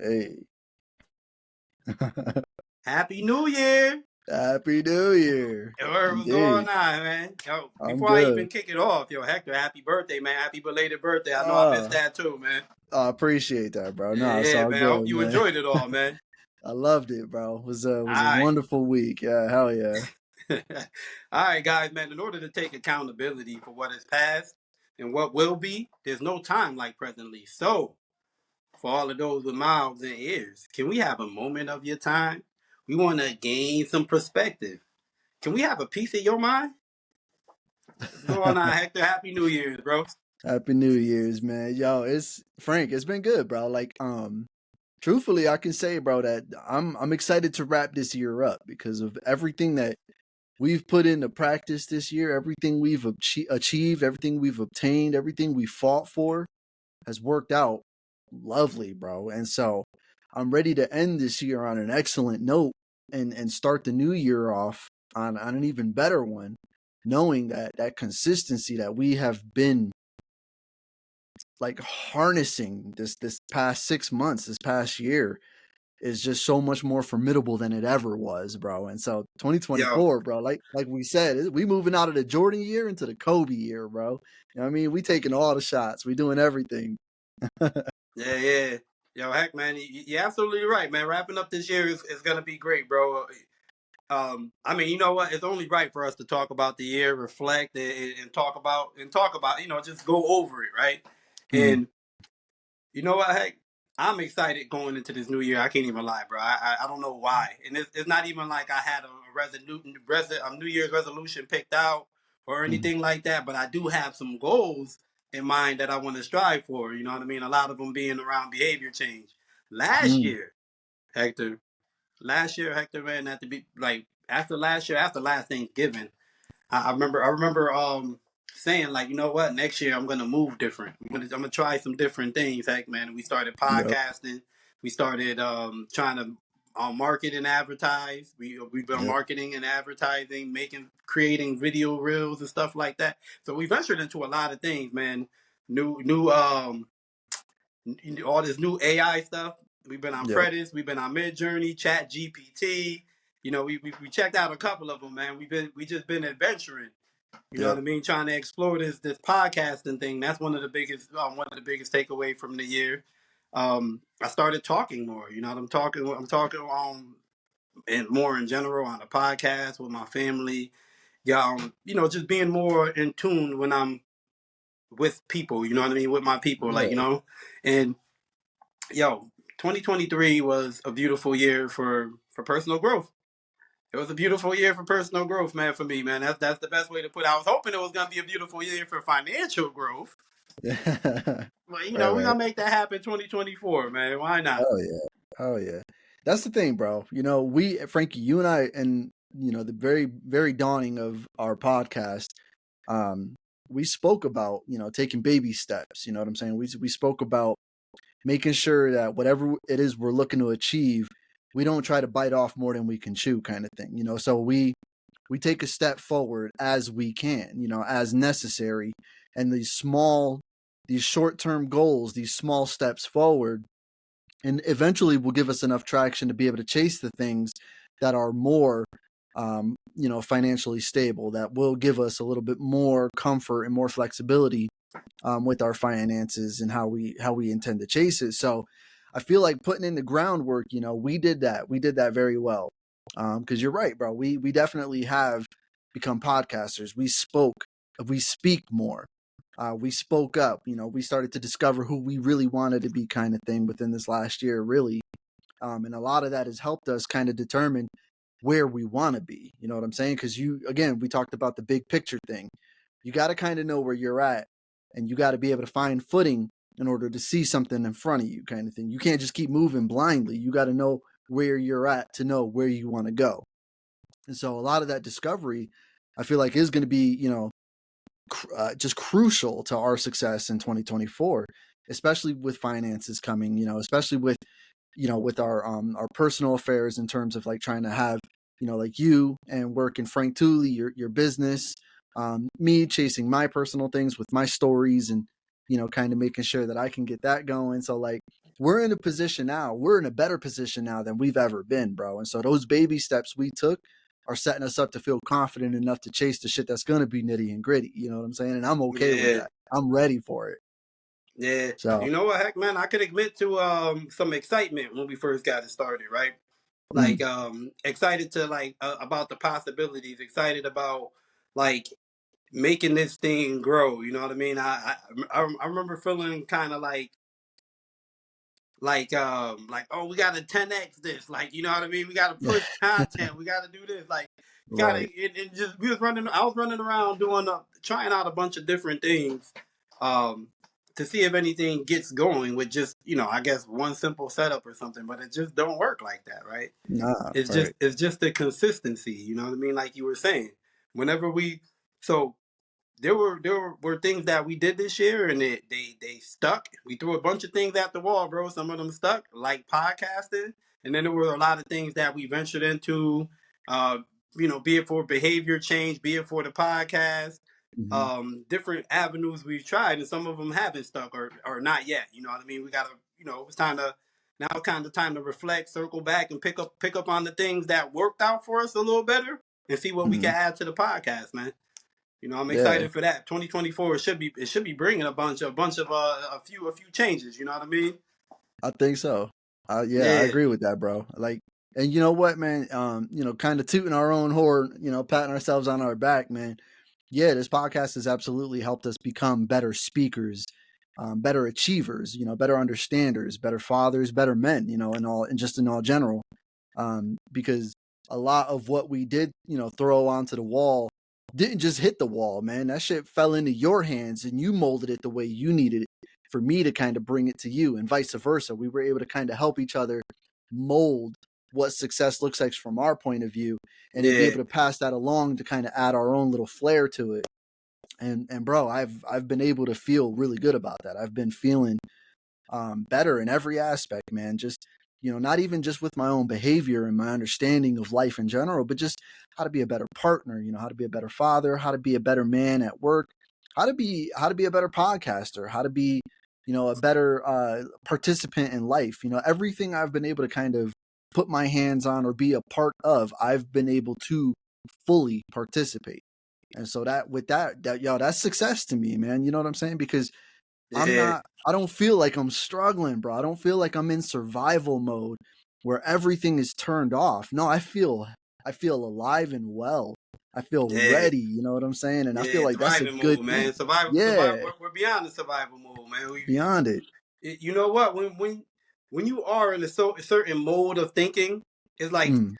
Hey. Happy New Year! Happy New Year. What's going Indeed. on, man? Yo, I'm before I even good. kick it off, yo, Hector, happy birthday, man. Happy belated birthday. I know I missed Uh, that too, man. I appreciate that, bro. No, it's Yeah, all man. I hope good, you man. enjoyed it all, man. I loved it, bro. It was a All right. wonderful week. Yeah, hell yeah. All right, guys, man. In order to take accountability for what is past and what will be, there's no time like presently. So, for all of those with mouths and ears, can we have a moment of your time? We want to gain some perspective. Can we have a piece of your mind? What's going on, Hector? Happy New Year's, bro. Happy New Year's, man. Yo, it's Frank, it's been good, bro. Truthfully, I can say, bro, that I'm excited to wrap this year up because of everything that we've put into practice this year, everything we've achieved, everything we've obtained, everything we fought for has worked out lovely, bro. And so I'm ready to end this year on an excellent note and start the new year off on an even better one, knowing that that consistency that we have been like harnessing this past 6 months, this past year is just so much more formidable than it ever was, bro. And so Yo, 2024, bro, like we said, we moving out of the Jordan year into the Kobe year, bro. You know what I mean? We taking all the shots. We doing everything. yeah. Yo, heck, man, you're absolutely right, man. Wrapping up this year is gonna be great, bro. I mean, you know what? It's only right for us to talk about the year, reflect, and talk about, just go over it, right? Mm, And you know what? Heck, I'm excited going into this new year. I can't even lie, bro. I don't know why, and it's not even like I had a New Year's resolution picked out or mm, anything like that. But I do have some goals in mind that I want to strive for. You know what I mean? A lot of them being around behavior change. Last mm. year, Hector. Last year, Hector, man, at the be like after last year, after last Thanksgiving. I remember saying like, you know what, next year I'm gonna move different. I'm gonna try some different things, heck man. We started Yep, podcasting, we started trying to market and advertise. We've been yep, marketing and advertising, creating video reels and stuff like that. So we ventured into a lot of things, man. New all this new AI stuff. We've been on yep, Predis, we've been on Mid Journey, Chat GPT. We checked out a couple of them, man. We just been adventuring. You know what yep, I mean? Trying to explore this podcasting thing. That's one of the biggest takeaway from the year. I started talking more. You know, I'm talking and more in general on the podcast with my family. Yeah, just being more in tune when I'm with people. You know what I mean? With my people, yeah. and yo, 2023 was a beautiful year for personal growth. It was a beautiful year for personal growth, man. For me, man, that's the best way to put it. I was hoping it was gonna be a beautiful year for financial growth, but Right, we're right. gonna make that happen 2024, man. Why not? Oh yeah. Oh yeah. That's the thing, bro. You know, Frankie, you and I, and the very, very dawning of our podcast, um, we spoke about, taking baby steps. You know what I'm saying? We spoke about making sure that whatever it is we're looking to achieve, we don't try to bite off more than we can chew, kind of thing. So we take a step forward as we can, as necessary, and these short-term goals, these small steps forward, and eventually will give us enough traction to be able to chase the things that are more financially stable, that will give us a little bit more comfort and more flexibility with our finances and how we intend to chase it. So I feel like putting in the groundwork, we did that very well. Because you're right, bro, we definitely have become podcasters. We speak more. We spoke up. We started to discover who we really wanted to be, kind of thing, within this last year, really. And a lot of that has helped us kind of determine where we want to be. You know what I'm saying? Because we talked about the big picture thing. You got to kind of know where you're at, and you got to be able to find footing in order to see something in front of you, kind of thing. You can't just keep moving blindly. You got to know where you're at to know where you want to go. And so a lot of that discovery, I feel like, is going to be, just crucial to our success in 2024, especially with finances coming, especially with our personal affairs, in terms of like trying to have, like you and work in Frank Tooley, your business, me chasing my personal things with my stories, and kind of making sure that I can get that going. So like we're in a position now. We're in a better position now than we've ever been, bro. And so those baby steps we took are setting us up to feel confident enough to chase the shit that's gonna be nitty and gritty. You know what I'm saying? And I'm okay with Yeah, that. I'm ready for it. yeah. So, You know what, heck, man, I could admit to some excitement when we first got it started, right? Like mm, excited to like about the possibilities, excited about like making this thing grow. You know what I mean? I remember feeling kind of like oh, we gotta 10x this, like, you know what I mean, we gotta push content, we gotta do this, like, gotta right. it just I was running around doing trying out a bunch of different things um to see if anything gets going with just, I guess one simple setup or something, but it just don't work like that, right? Nah, it's just right. it's just the consistency, you know what I mean, like you were saying, whenever we so there were things that we did this year and they stuck. We threw a bunch of things at the wall, bro. Some of them stuck, like podcasting, and then there were a lot of things that we ventured into. Uh, be it for behavior change, be it for the podcast, Hmm. different avenues we've tried, and some of them haven't stuck or not yet. You know what I mean? We gotta, it's time to now kind of time to reflect, circle back, and pick up on the things that worked out for us a little better, and see what we Hmm. can add to the podcast, man. I'm Yeah, excited for that. 2024 it should be bringing a bunch of a few changes. You know what I mean? I think so. Yeah, I Yeah, agree with that, bro. Like, and you know what, man? Kind of tooting our own horn, patting ourselves on our back, man. Yeah, this podcast has absolutely helped us become better speakers, better achievers, better understanders, better fathers, better men, and just in all general. Because a lot of what we did, throw onto the wall didn't just hit the wall, man. That shit fell into your hands and you molded it the way you needed it for me to kind of bring it to you and vice versa. We were able to kind of help each other mold what success looks like from our point of view and then be yeah, able to pass that along to kind of add our own little flair to it. And bro, I've been able to feel really good about that. I've been feeling better in every aspect, man. Just not even just with my own behavior and my understanding of life in general, but just how to be a better partner. How to be a better father, how to be a better man at work, how to be a better podcaster, how to be a better participant in life. Everything I've been able to kind of put my hands on or be a part of, I've been able to fully participate. And so that with that yo, that's success to me, man. You know what I'm saying? Because yeah, I don't feel like I'm struggling, bro. I don't feel like I'm in survival mode where everything is turned off. No, I feel alive and well. I feel yeah, ready, you know what I'm saying? And I feel yeah. like that's a Surviving good mode, man. thing. Survival. Yeah, We're beyond the survival mode, man. beyond it. You know what? When you are in a certain mode of thinking, it's like Mm,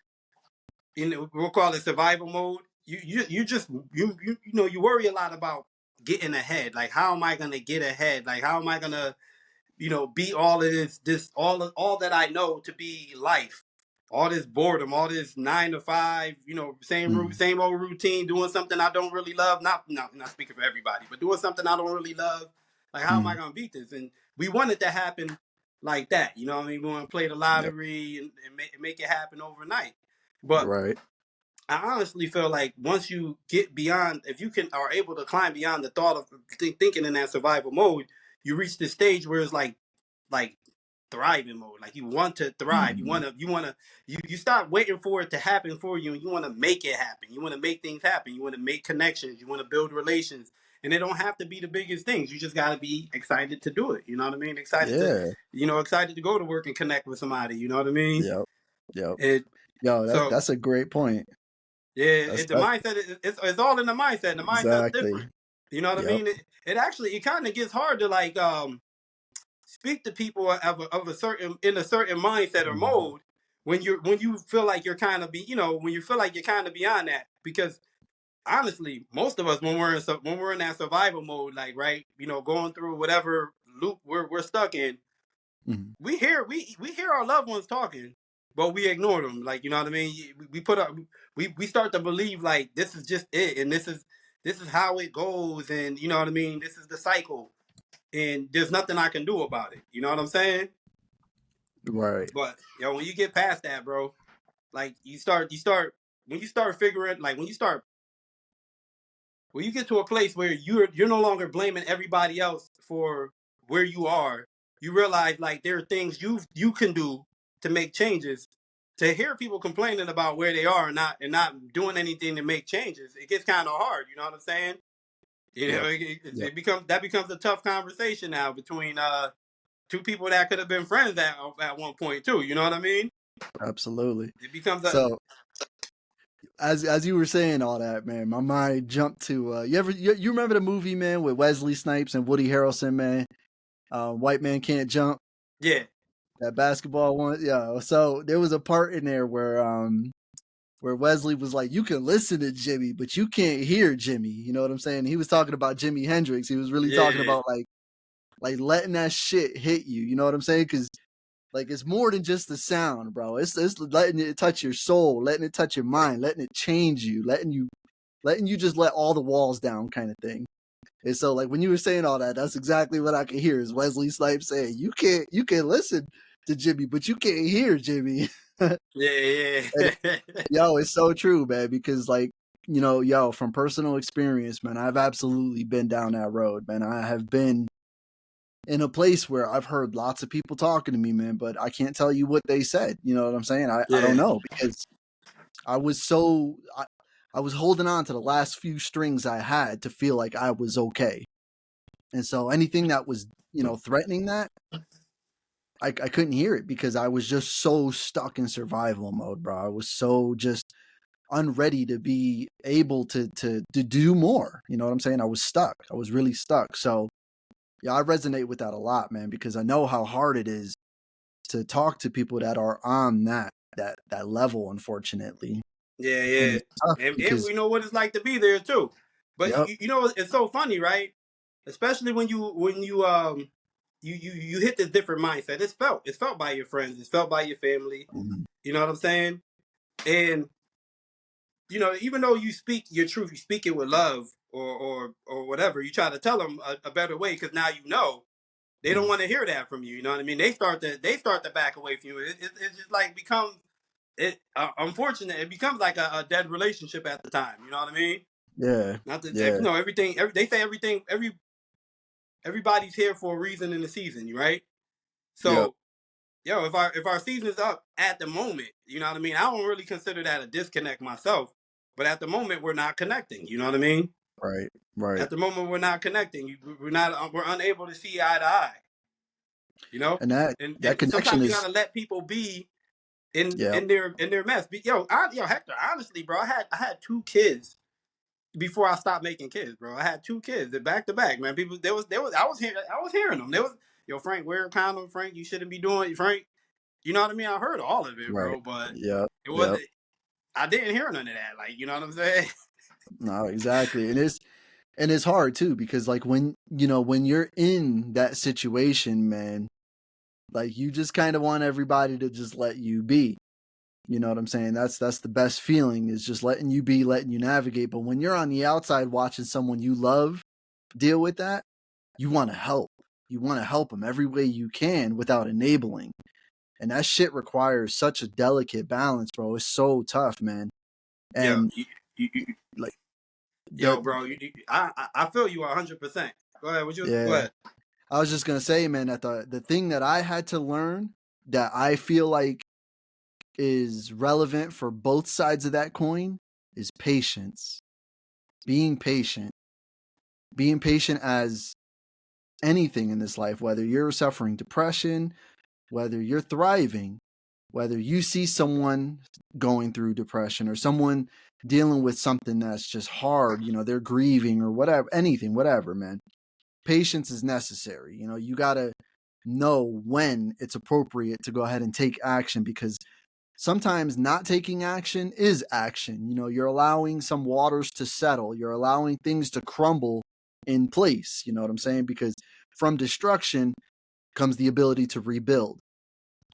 we'll call it survival mode. You just you worry a lot about getting ahead. Like, how am I gonna get ahead? Like, how am I gonna be all of this all that I know to be life, all this boredom, all this 9 to 5, mm, same old routine, doing something I don't really love. Not speaking for everybody, but doing something I don't really love. Like, how am I mm. gonna beat this? And we want it to happen like that. You know what I mean? We want to play the Yep. lottery and make it happen overnight. But Right. I honestly feel like once you get beyond, if you can are able to climb beyond the thought of thinking in that survival mode, you reach the stage where it's like thriving mode. Like, you want to thrive. Mm, You stop waiting for it to happen for you, and you want to make it happen. You want to make things happen. You want to make connections. You want to build relations. And they don't have to be the biggest things. You just got to be excited to do it. You know what I mean? yeah. Excited to go to work and connect with somebody. You know what I mean? Yep. Yep. It Yo, that's so that's a great point. yeah, That's the that mindset it's all in the mindset. The mindset's different. exactly. You know what I Yep. mean? It kind of gets hard to like speak to people of a certain mindset or Mhm. mode when you feel like you're kind of when you feel like you're kind of beyond that, because honestly most of us when we're in that survival mode, like, right, going through whatever loop we're stuck in, Mhm. we hear our loved ones talking, but we ignore them, like, you know what I mean, we put up we start to believe like this is just it, and this is how it goes, and you know what I mean, this is the cycle, and there's nothing I can do about it. You know what I'm saying? Right. But when you get past that, bro, like you start when you start figuring, like when you get to a place where you're no longer blaming everybody else for where you are, you realize like there are things you can do to make changes. To hear people complaining about where they are and not doing anything to make changes, it gets kind of hard. You know what I'm saying? You know, Yep. Yep. it becomes a tough conversation now between two people that could have been friends at one point too. You know what I mean? Absolutely. It becomes a So as you were saying all that, man, my mind jumped to you remember the movie, man, with Wesley Snipes and Woody Harrelson, man? White Man Can't Jump, yeah, that basketball one. Yeah. So there was a part in there where Wesley was like, "You can listen to Jimmy, but you can't hear Jimmy." You know what I'm saying? He was talking about Jimi Hendrix. He was really talking yeah, about like letting that shit hit you. You know what I'm saying? Because like it's more than just the sound, bro. It's letting it touch your soul, letting it touch your mind, letting it change you, letting you just let all the walls down, kind of thing. And so, like when you were saying all that, that's exactly what I could hear is Wesley Snipes saying, you can listen to Jimmy, but you can't hear Jimmy." yeah, And yeah, yo, it's so true, man, because like, yo, from personal experience, man, I've absolutely been down that road, man. I have been in a place where I've heard lots of people talking to me, man, but I can't tell you what they said. You know what I'm saying? I don't yeah, know because I was I was holding on to the last few strings I had to feel like I was okay. And so anything that was, threatening that, I couldn't hear it because I was just so stuck in survival mode, bro. I was so just unready to be able to do more. You know what I'm saying? I was stuck. I was really stuck. So yeah, I resonate with that a lot, man, because I know how hard it is to talk to people that are on that level, unfortunately. yeah, And yeah. it's tough And because we know what it's like to be there too. But yep. you know, it's so funny, right? Especially when you hit this different mindset. It's felt by your friends. It's felt by your family. Mhm. You know what I'm saying? And even though you speak your truth, you speak it with love or whatever. You try to tell them a better way because now you know they don't Mhm. want to hear that from you. You know what I mean? They start to back away from you. It just like becomes it. Unfortunate. It becomes like a dead relationship at the time. You know what I mean? Yeah. Not that Yeah. everything. They say everything. Everybody's here for a reason in the season, right? Yep. So if our season's up at the moment, you know what I mean. I don't really consider that a disconnect myself, but at the moment we're not connecting. You know what I mean? Right. Right. At the moment we're not connecting. We're unable to see eye to eye. You know, And that and that connection sometimes you is gotta let people be in yeah. in their mess. Yo, Hector. Honestly, bro, I had two kids before I stopped making kids, bro. I had two kids back to back, man. People, there was. I was hearing them. There was, yo, Frank, wear a condom. Frank, you shouldn't be doing it. Frank, you know what I mean? I heard all of it, Right. bro, but Yep. it Yep. wasn't. I didn't hear none of that. Like, you know what I'm saying? No, exactly. And it's hard too because like when you're in that situation, man, like you just kind of want everybody to just let you be. You know what I'm saying? That's the best feeling is just letting you be, letting you navigate. But when you're on the outside watching someone you love deal with that, you want to help. You want to help them every way you can without enabling. And that shit requires such a delicate balance, bro. It's so tough, man. Yo, And you, like yo, the bro, I feel you 100%. Go ahead. Go yeah, ahead. I was just gonna say, man, that the thing that I had to learn that I feel like is relevant for both sides of that coin is patience. Being patient. Being patient as anything in this life, whether you're suffering depression, whether you're thriving, whether you see someone going through depression or someone dealing with something that's just hard, they're grieving or whatever, anything, whatever, man. Patience is necessary. You got to know when it's appropriate to go ahead and take action because sometimes not taking action is action. You're allowing some waters to settle, you're allowing things to crumble in place. You know what I'm saying? Because from destruction comes the ability to rebuild.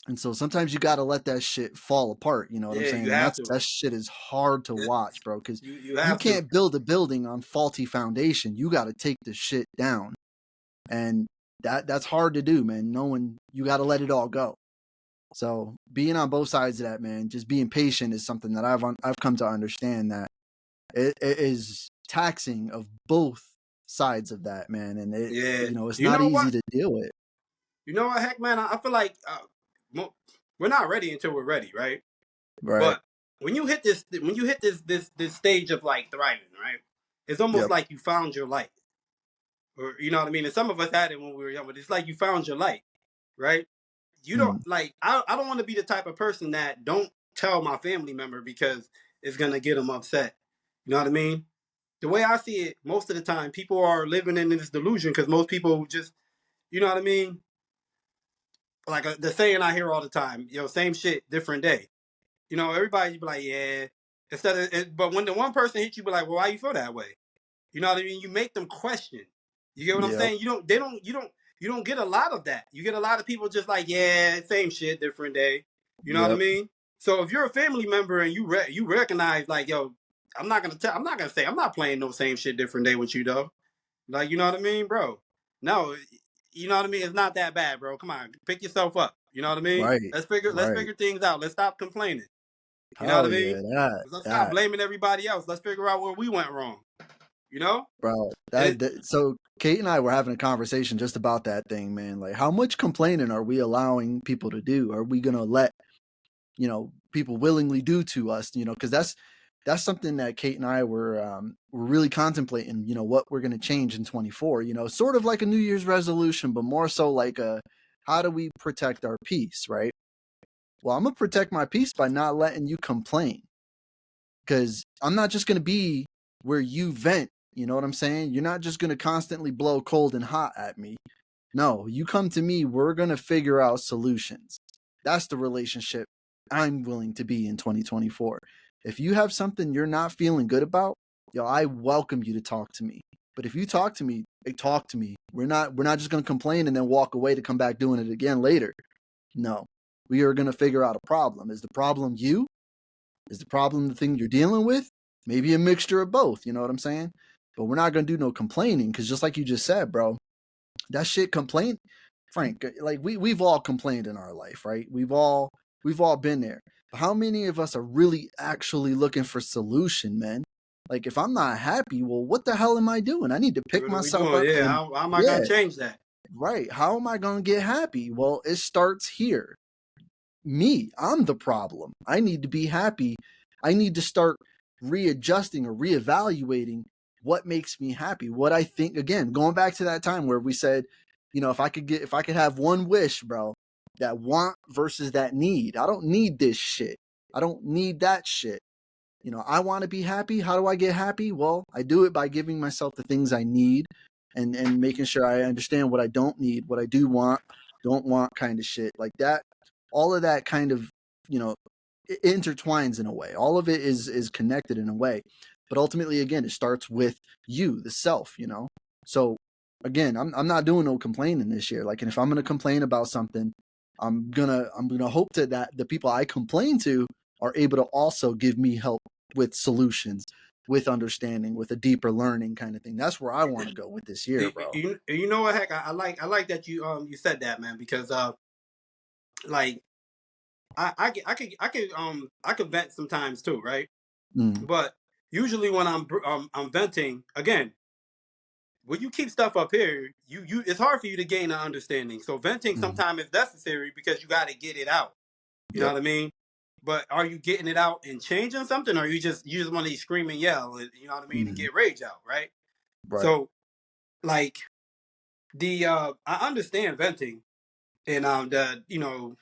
And so sometimes you got to let that shit fall apart. You know what I'm Yeah, saying? you And have to. that shit is hard to watch, bro, because You you have to. can't build a building on faulty foundation. You got to take the shit down. And that's hard to do, man. Knowing you got to let it all go. So being on both sides of that, man, just being patient is something that I've come to understand that it is taxing of both sides of that, man, and Yeah. it's You not know easy what? to deal with. You know what, heck, man, I feel like we're not ready until we're ready, right? Right. But when you hit this stage of like thriving, right? It's almost Yep. like you found your light, or you know what I mean. And some of us had it when we were young, but it's like you found your light, right? You don't Mm. like. I don't want to be the type of person that don't tell my family member because it's gonna get them upset. You know what I mean? The way I see it, most of the time, people are living in this delusion because most people just, you know what I mean? Like the saying I hear all the time, same shit, different day. Everybody be like, yeah. But when the one person hits you, be like, well, why you feel that way? You know what I mean? You make them question. You get what I'm Yep. saying? You don't get a lot of that. You get a lot of people just like, yeah, same shit, different day. You know what I Yep. mean? So if you're a family member and you recognize like, yo, I'm not gonna say I'm not playing no same shit, different day with you though. Like, you know what I mean, bro? No, you know what I mean? It's not that bad, bro. Come on, pick yourself up. You know what I mean? Right. Let's Right. figure things out. Let's stop complaining. You know what Hell I mean? yeah. That. Let's stop That. blaming everybody else. Let's figure out where we went wrong. You know? Bro, And it, so Kate and I were having a conversation just about that thing, man. Like, how much complaining are we allowing people to do? Are we gonna let people willingly do to us? Because that's something that Kate and I were really contemplating. What we're gonna change in 24. Sort of like a New Year's resolution, but more so like a how do we protect our peace, right? Well, I'm gonna protect my peace by not letting you complain because I'm not just gonna be where you vent. You know what I'm saying? You're not just gonna constantly blow cold and hot at me. No, you come to me, we're gonna figure out solutions. That's the relationship I'm willing to be in 2024. If you have something you're not feeling good about, I welcome you to talk to me. But if you talk to me, talk to me. We're not just gonna complain and then walk away to come back doing it again later. No. We are gonna figure out a problem. Is the problem you? Is the problem the thing you're dealing with? Maybe a mixture of both, you know what I'm saying? But we're not gonna do no complaining because just like you just said, bro, that shit complaint, Frank, like we've all complained in our life, right? We've all been there. But how many of us are really actually looking for solution, man? Like if I'm not happy, well, what the hell am I doing? I need to pick what are we myself doing? up Yeah, and how am I yeah, gonna change that? right. How am I gonna get happy? Well, it starts here. I'm the problem. I need to be happy. I need to start readjusting or reevaluating what makes me happy. What I think, again, going back to that time where we said, if I could have one wish, bro, that want versus that need. I don't need this shit. I don't need that shit. I want to be happy. How do I get happy? Well, I do it by giving myself the things I need and making sure I understand what I don't need, what I do want, don't want kind of shit. Like that, all of that kind of, you know, it intertwines in a way. All of it is connected in a way. But ultimately, again, it starts with you, the self. So again, I'm not doing no complaining this year. Like, and if I'm gonna complain about something, I'm gonna hope that the people I complain to are able to also give me help with solutions, with understanding, with a deeper learning kind of thing. That's where I want to go with this year, bro. You know what, heck, I like that you said that, man, because like I could vent sometimes too, right? Mm, But usually when I'm venting again, when you keep stuff up here, you it's hard for you to gain an understanding. So venting mm, sometimes is necessary because you got to get it out. You know yep. what I mean? But are you getting it out and changing something, or you just want to scream and yell, you know what I mean, and Mm, get rage out, right? right. So like the I understand venting and the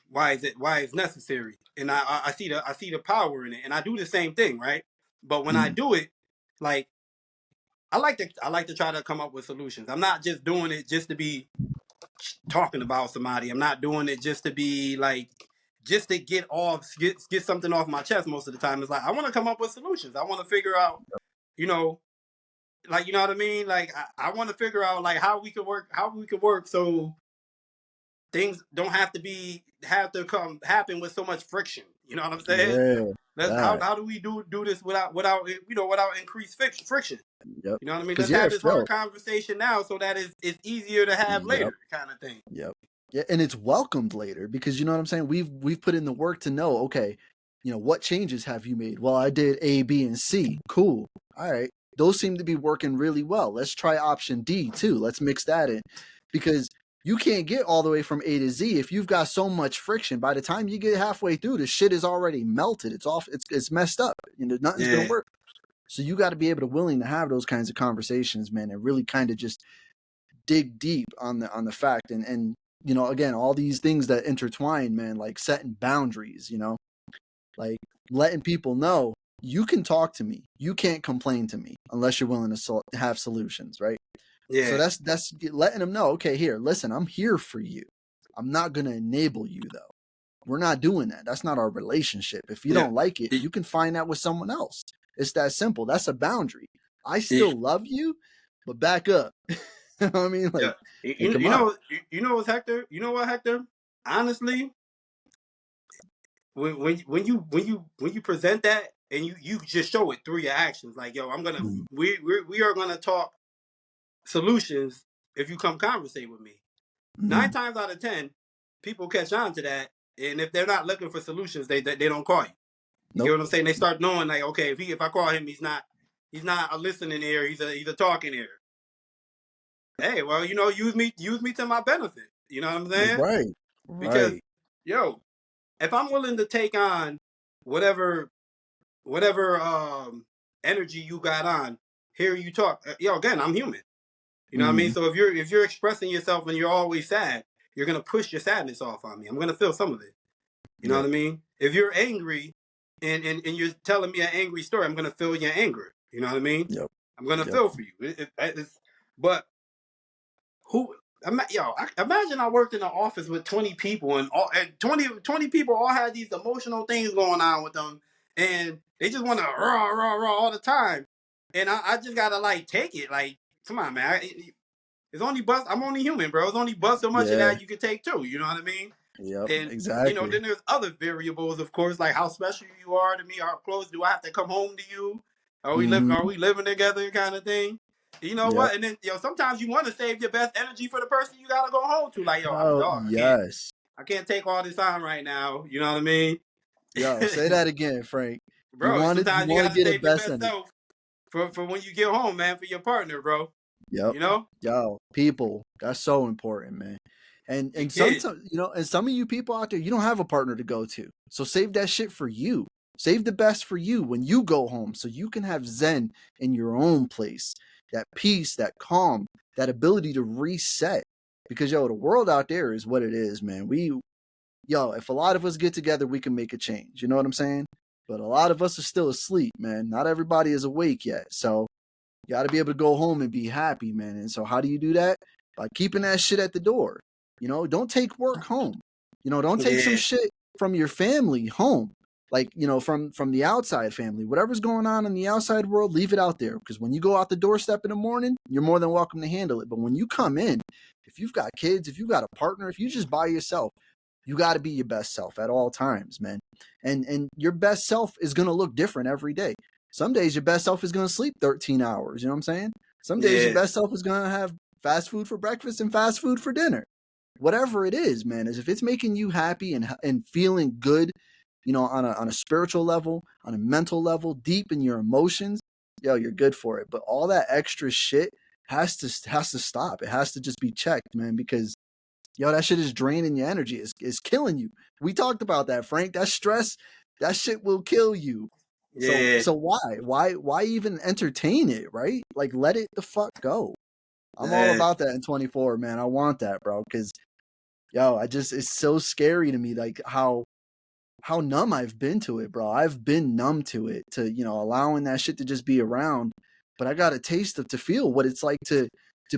why it's necessary, and I see the power in it, and I do the same thing, right? But when I Mm, do it, like I like to try to come up with solutions. I'm not just doing it just to be talking about somebody. I'm not doing it just to be like just to get something off my chest. Most of the time, it's like I want to come up with solutions. I want to figure out, you know, like you know what I mean. Like I want to figure out like how we could work so things don't have to come happen with so much friction. You know what I'm saying? yeah. Let's That. how do we do this without increased friction? Yep. You know what I mean? Because Let's yeah, have it this hard felt. conversation now so that it's easier to have Yep. later, kind of thing. Yep. Yeah, and it's welcomed later because you know what I'm saying. We've put in the work to know. Okay, what changes have you made? Well, I did A, B, and C. Cool. All right, those seem to be working really well. Let's try option D too. Let's mix that in because you can't get all the way from A to Z if you've got so much friction. By the time you get halfway through, the shit is already melted. It's off. It's messed up. You know, nothing's gonna work. So you got to be able to willing to have those kinds of conversations, man, and really kind of just dig deep on the fact and you know, again, all these things that intertwine, man, like setting boundaries, you know, like letting people know you can talk to me, you can't complain to me unless you're willing to have solutions, right? Yeah. So that's letting them know, okay, here, listen, I'm here for you. I'm not gonna enable you though. We're not doing that. That's not our relationship. If you don't like it, you can find that with someone else. It's that simple. That's a boundary. I still love you, but back up. You know what I mean? Like, you know what's Hector? You know what, Hector? Honestly, when you present that and you just show it through your actions, like, yo, I'm gonna we are gonna talk solutions if you come conversate with me. 9 times out of 10, people catch on to that, and if they're not looking for solutions, they don't call you. You get what I'm saying? They start knowing, like, okay, if I call him, he's not a listening ear, he's a talking ear. Hey, well, you know, use me to my benefit. You know what I'm saying? Right. Because, Right. yo, if I'm willing to take on whatever energy you got on, hear you talk, yo, again, I'm human. You know what I mean? So if you're expressing yourself and you're always sad, you're gonna push your sadness off on me. I'm gonna feel some of it. You know what I mean? If you're angry and you're telling me an angry story, I'm gonna feel your anger. You know what I mean? Yep. I'm gonna feel for you. But who? Imagine I worked in an office with 20 people and 20 people all had these emotional things going on with them, and they just want to raw raw raw all the time, and I just gotta like take it. Like, come on, man. It's only bust. I'm only human, bro. It's only bust so much of that you can take too. You know what I mean? Yep. And you know, Exactly. then there's other variables, of course, like how special you are to me. How close do I have to come home to you? Are we living together, kind of thing? You know Yep. what? And then, yo, sometimes you want to save your best energy for the person you gotta go home to. Like, yo, I'm Oh dog. yes. I can't take all this on right now. You know what I mean? Yo, say that again, Frank. You Bro, want sometimes you to gotta get a save your best best ending. self for when you get home, man, for your partner, bro. Yep. You know? Yo, people, that's so important, man. Your And kids. sometimes, you know, and some of you people out there, you don't have a partner to go to. So save that shit for you. Save the best for you when you go home so you can have zen in your own place. That peace, that calm, that ability to reset. Because yo, the world out there is what it is, man. If a lot of us get together, we can make a change. You know what I'm saying? But a lot of us are still asleep, man. Not everybody is awake yet. So you got to be able to go home and be happy, man. And so how do you do that? By keeping that shit at the door. You know, don't take work home. You know, don't take some Yeah. shit from your family home. Like, you know, from the outside family. Whatever's going on in the outside world, leave it out there. Because when you go out the doorstep in the morning, you're more than welcome to handle it. But when you come in, if you've got kids, if you've got a partner, if you just by yourself, you got to be your best self at all times, man. And your best self is going to look different every day. Some days your best self is going to sleep 13 hours. You know what I'm saying? Some days your Yeah. best self is going to have fast food for breakfast and fast food for dinner. Whatever it is, man, is if it's making you happy and feeling good, you know, on a spiritual level, on a mental level, deep in your emotions, yo, you're good for it. But all that extra shit has to stop. It has to just be checked, man, because yo, that shit is draining your energy. It's killing you. We talked about that, Frank. That stress, that shit will kill you. So Yeah. why even entertain it, right? Like let it the fuck go. I'm all Yeah. about that in 24, man. I want that, bro. Cause yo, it's so scary to me, like how numb I've been to it, bro. I've been numb to it, to, you know, allowing that shit to just be around. But I got a taste of to feel what it's like to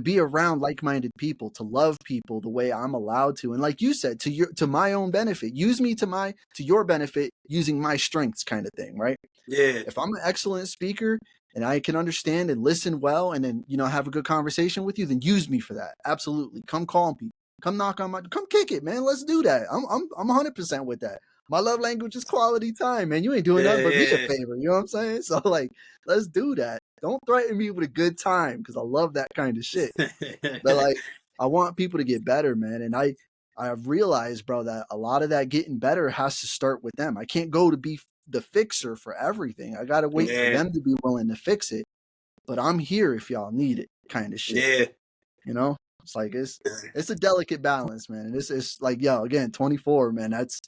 be around like-minded people, to love people the way I'm allowed to. And like you said, to my own benefit. Use me to your benefit using my strengths kind of thing, right? Yeah. If I'm an excellent speaker and I can understand and listen well and then, you know, have a good conversation with you, then use me for that. Absolutely. Come call me. Come knock on come kick it, man. Let's do that. I'm 100% with that. My love language is quality time, man. You ain't doing Yeah. nothing but me a Yeah. favor. You know what I'm saying? So like, let's do that. Don't threaten me with a good time because I love that kind of shit. But like, I want people to get better, man. And I've realized, bro, that a lot of that getting better has to start with them. I can't go to be the fixer for everything. I gotta wait for Yeah. them to be willing to fix it. But I'm here if y'all need it, kind of shit. Yeah. You know? It's like it's a delicate balance, man. And it's like, yo, again, 24, man. That's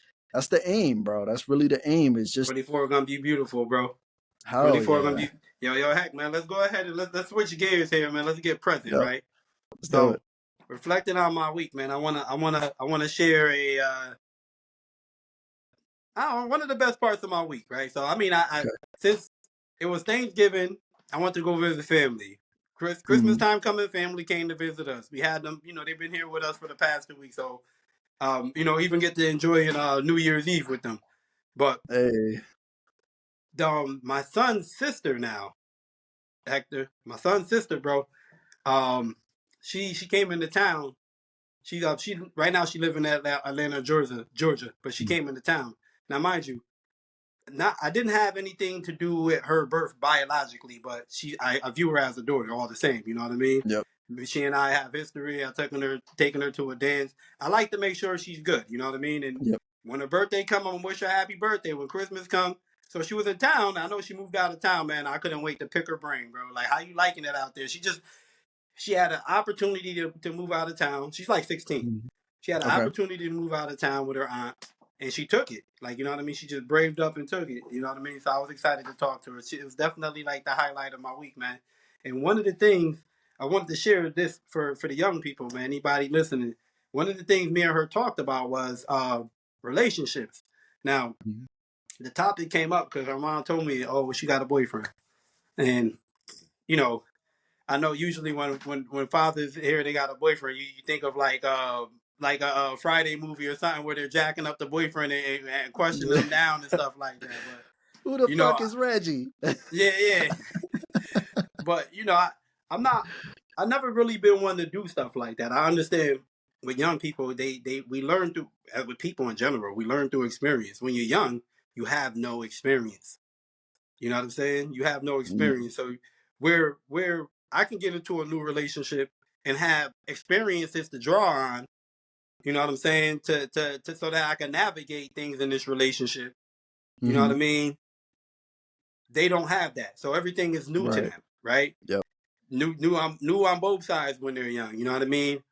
the aim, bro. That's really the aim. Is just 24 gonna be beautiful, bro. hell 24 gonna yeah. be yo heck, man. Let's go ahead and let's switch gears here, man. Let's get present, Yep. right? Let's do it. So reflecting on my week, man. I wanna share a I don't know, one of the best parts of my week, right? So I mean, I Okay. since it was Thanksgiving, I went to go visit family. Christmas Mm-hmm. time coming, family came to visit us. We had them, they've been here with us for the past 2 weeks, so even get to enjoy New Year's Eve with them. But Hey. my son's sister now, Hector, my son's sister, bro. Um, she came into town. She right now she live in Atlanta, Georgia, but she came into town. Now, mind you, not I didn't have anything to do with her birth biologically, but I view her as a daughter, all the same. You know what I mean? Yep. She and I have history. I taking her to a dance. I like to make sure she's good. You know what I mean? And Yep. when her birthday come, I'm wish her happy birthday. When Christmas come, so she was in town. I know she moved out of town, man. I couldn't wait to pick her brain, bro. Like, how you liking it out there? She had an opportunity to move out of town. She's like 16. Mhm. She had an Okay. opportunity to move out of town with her aunt, and she took it. Like, you know what I mean? She just braved up and took it. You know what I mean? So I was excited to talk to her. It was definitely like the highlight of my week, man. And one of the things I wanted to share this for the young people, man. Anybody listening? One of the things me and her talked about was relationships. Now, Mhm. the topic came up because her mom told me, "Oh, well, she got a boyfriend," and you know, I know usually when fathers hear they got a boyfriend, you think of like a Friday movie or something where they're jacking up the boyfriend and questioning him down and stuff like that. But Who the you know, fuck is Reggie? yeah. But I'm not. I never really been one to do stuff like that. I understand with young people, we learn through with people in general. We learn through experience. When you're young, you have no experience. You know what I'm saying? You have no Mm-hmm. experience. So where I can get into a new relationship and have experiences to draw on, you know what I'm saying, to so that I can navigate things in this relationship. You know what I Mm-hmm. mean? They don't have that. So everything is new to Right. them, right? Yep. New on both sides when they're young. You know what I mean?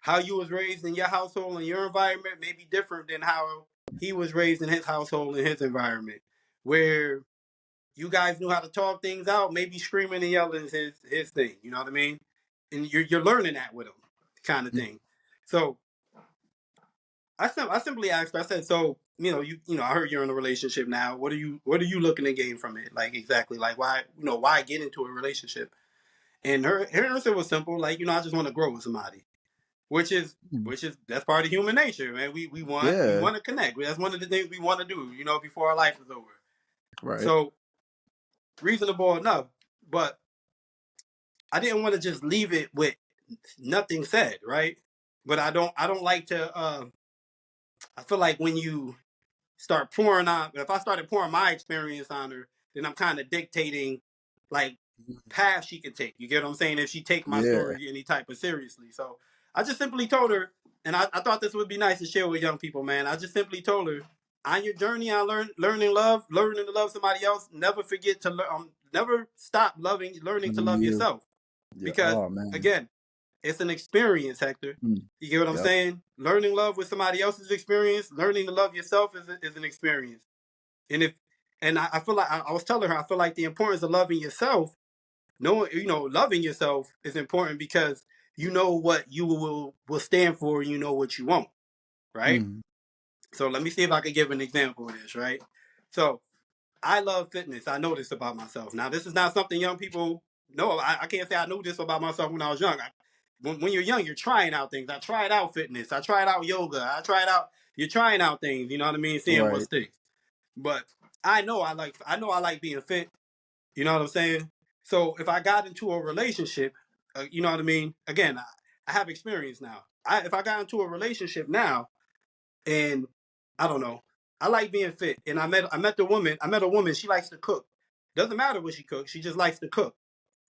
How you was raised in your household and your environment may be different than how he was raised in his household and his environment. Where you guys knew how to talk things out. Maybe screaming and yelling is his thing. You know what I mean? And you're learning that with him, kind of thing. So I simply asked her. I said, so I heard you're in a relationship now. What are you looking to gain from it? Like exactly, like why get into a relationship? And her answer was simple. Like I just want to grow with somebody, which is Mm-hmm. which is that's part of human nature, man. We want we Yeah. want to connect. That's one of the things we want to do. Before our life is over. Right. So reasonable enough, but I didn't want to just leave it with nothing said, right? But I don't like to I feel like when you start pouring on if I started pouring my experience on her, then I'm kind of dictating like path she can take. You get what I'm saying? If she take my Yeah. story any type of seriously. So I just simply told her, and I thought this would be nice to share with young people, man. I just simply told her, on your journey on learning to love somebody else, never forget to never stop learning to Loving love you. yourself. Yeah. Because Oh man. again, it's an experience, Hector. Mm. You get what I'm Yep. saying? Learning love with somebody else's experience, learning to love yourself is an experience. And if and I feel like I was telling her, I feel like the importance of loving yourself, knowing loving yourself is important because you know what you will stand for and you know what you want, right? Mm. So let me see if I can give an example of this, right? So I love fitness. I know this about myself. Now, this is not something young people know. I can't say I knew this about myself when I was young. When you're young, you're trying out things. I tried out fitness. I tried out yoga. You're trying out things. You know what I mean? Seeing what Right. sticks. But I know I like being fit. You know what I'm saying? So if I got into a relationship, you know what I mean? Again, I have experience now. If I got into a relationship now, and I don't know. I like being fit, and I met the woman. I met a woman. She likes to cook. Doesn't matter what she cooks. She just likes to cook,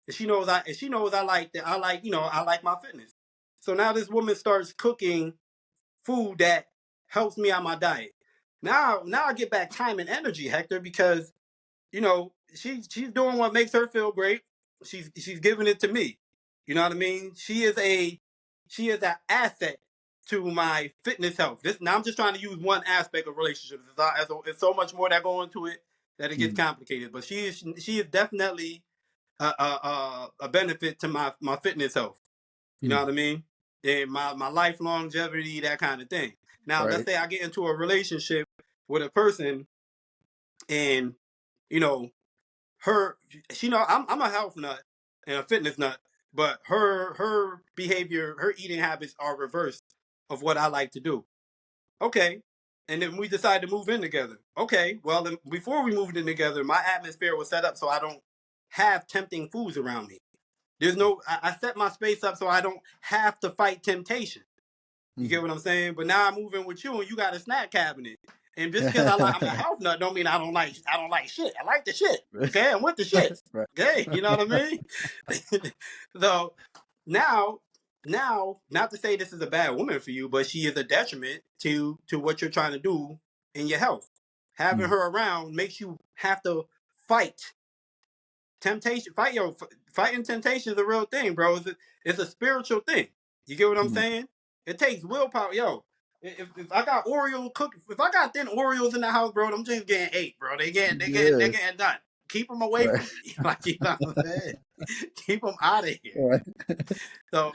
and she knows I like that. I like my fitness. So now this woman starts cooking food that helps me on my diet. Now I get back time and energy, Hector, because she's doing what makes her feel great. She's giving it to me. You know what I mean? She is a she is an asset to my fitness health. Now I'm just trying to use one aspect of relationships. It's so much more that go into it that it gets complicated. But she is definitely a benefit to my fitness health. You know what I mean? And my life longevity, that kind of thing. Now, let's Right. say I get into a relationship with a person, and you know, I'm a health nut and a fitness nut, but her behavior, her eating habits are reversed of what I like to do. Okay. And then we decide to move in together. Okay. Well, then before we moved in together, my atmosphere was set up so I don't have tempting foods around me. I set my space up so I don't have to fight temptation. You get what I'm saying? But now I'm moving with you, and you got a snack cabinet. And just because I'm a health nut, don't mean I don't like shit. I like the shit. Okay, I'm with the shits. Right. Okay, you know what I mean? So now, not to say this is a bad woman for you, but she is a detriment to what you're trying to do in your health. Having her around makes you have to fight temptation. Fighting temptation is a real thing, bro. It's a spiritual thing. You get what I'm saying? It takes willpower, yo. If I got if I got thin Oreos in the house, bro, I'm just getting 8, bro. They're Yeah. getting done. Keep them away Right. from me, like, you know what I'm saying? Keep them out of here. Right. So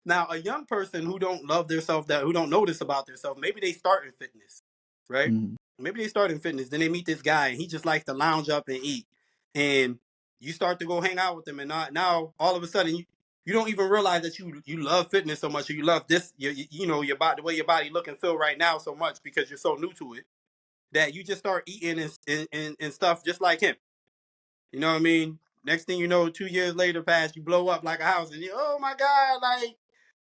now, a young person who don't love themselves, who don't know this about themselves, maybe they start in fitness, right? Maybe they start in fitness, then they meet this guy and he just likes to lounge up and eat, and you start to go hang out with him, and now all of a sudden you don't even realize that you love fitness so much, or you love this, your body, the way your body look and feel right now so much because you're so new to it, that you just start eating and stuff just like him. You know what I mean? Next thing you know, 2 years later pass, you blow up like a house, and oh my God, like,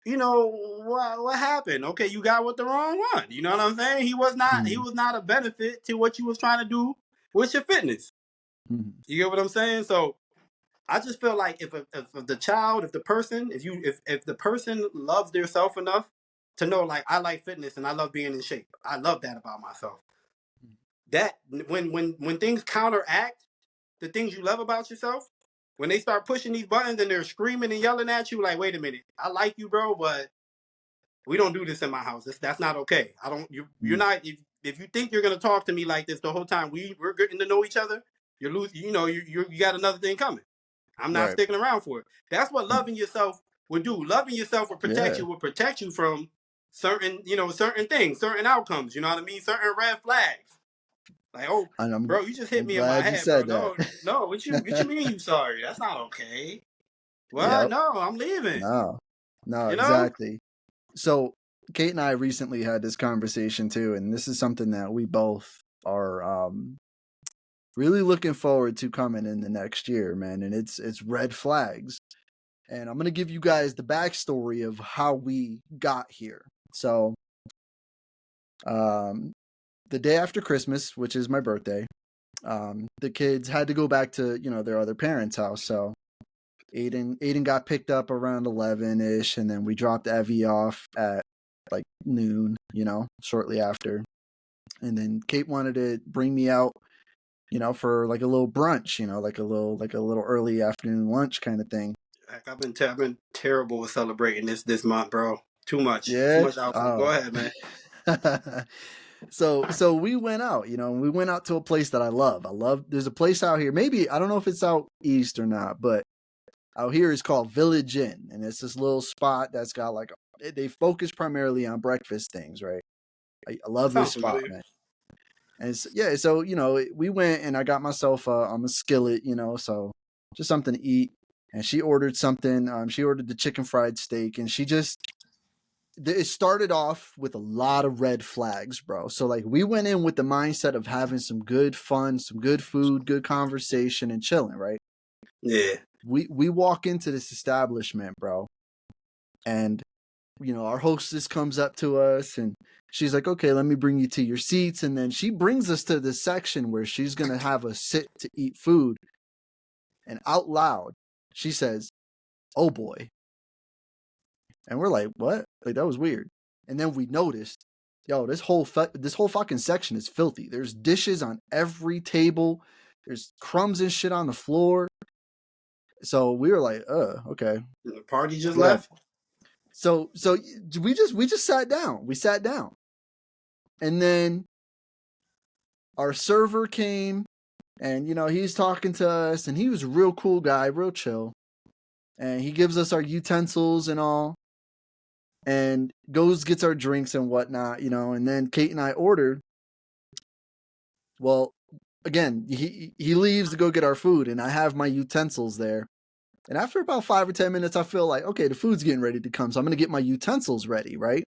what happened? Okay, you got with the wrong one. You know what I'm saying? He was not a benefit to what you was trying to do with your fitness. You get what I'm saying? So I just feel like if the child, if the person, if the person loves their self enough to know, like, I like fitness and I love being in shape. I love that about myself. That when things counteract the things you love about yourself, when they start pushing these buttons and they're screaming and yelling at you, like, wait a minute, I like you, bro, but we don't do this in my house. That's not okay. I don't. You're not. If you think you're gonna talk to me like this the whole time we're getting to know each other, you're losing. You got another thing coming. I'm not Right. sticking around for it. That's what loving yourself would do. Loving yourself Yeah. would protect you from certain things, certain outcomes. You know what I mean? Certain red flags. Like, oh, And bro, you just hit I'm me in my glad you head, bro. said that. No. What you mean you sorry? That's not okay. What? Yep. No, I'm leaving. No. No, You know? exactly. So Kate and I recently had this conversation too, and this is something that we both are really looking forward to coming in the next year, man. And it's red flags. And I'm gonna give you guys the backstory of how we got here. So the day after Christmas, which is my birthday, the kids had to go back to, their other parents' house. So Aiden got picked up around 11-ish, and then we dropped Evie off at like noon, shortly after. And then Kate wanted to bring me out, for like a little brunch, like a little early afternoon lunch kind of thing. Heck, I've been terrible with celebrating this month, bro. Too Yeah. much alcohol. Go Oh. ahead, man. So we went out, and we went out to a place that I love. There's a place out here. Maybe I don't know if it's out east or not, but out here is called Village Inn, and it's this little spot that's got like they focus primarily on breakfast things, right? I That love this sounds spot, familiar. man. And yeah, so we went and I got myself a skillet, so just something to eat. And she ordered something. She ordered the chicken fried steak, and it started off with a lot of red flags, bro. So like we went in with the mindset of having some good fun, some good food, good conversation, and chilling, right? Yeah. We walk into this establishment, bro, and our hostess comes up to us and she's like, okay, let me bring you to your seats. And then she brings us to this section where she's going to have us sit to eat food. And out loud, she says, oh boy. And we're like, what? Like, that was weird. And then we noticed, yo, this whole fucking section is filthy. There's dishes on every table. There's crumbs and shit on the floor. So we were like, okay. The party just Yeah. left? So we just sat down. We sat down. And then our server came and he's talking to us and he was a real cool guy, real chill. And he gives us our utensils and all and gets our drinks and whatnot, and then Kate and I ordered. Well, again, he leaves to go get our food and I have my utensils there. And after about 5 or 10 minutes, I feel like, okay, the food's getting ready to come. So I'm going to get my utensils ready, right?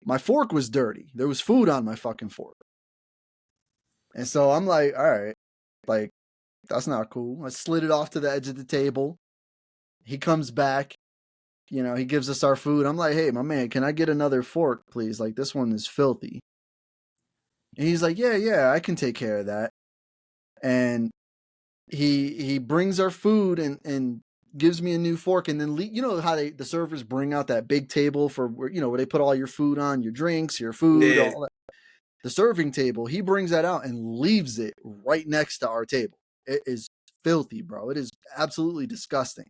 My fork was dirty. There was food on my fucking fork. And so I'm like, all right, like, that's not cool. I slid it off to the edge of the table. He comes back. He gives us our food. I'm like, hey, my man, can I get another fork, please? Like, this one is filthy. And he's like, yeah, I can take care of that. And he brings our food and gives me a new fork. And then, how the servers bring out that big table for where they put all your food on, your drinks, your food, Yeah. all that. The serving table, he brings that out and leaves it right next to our table. It is filthy, bro. It is absolutely disgusting.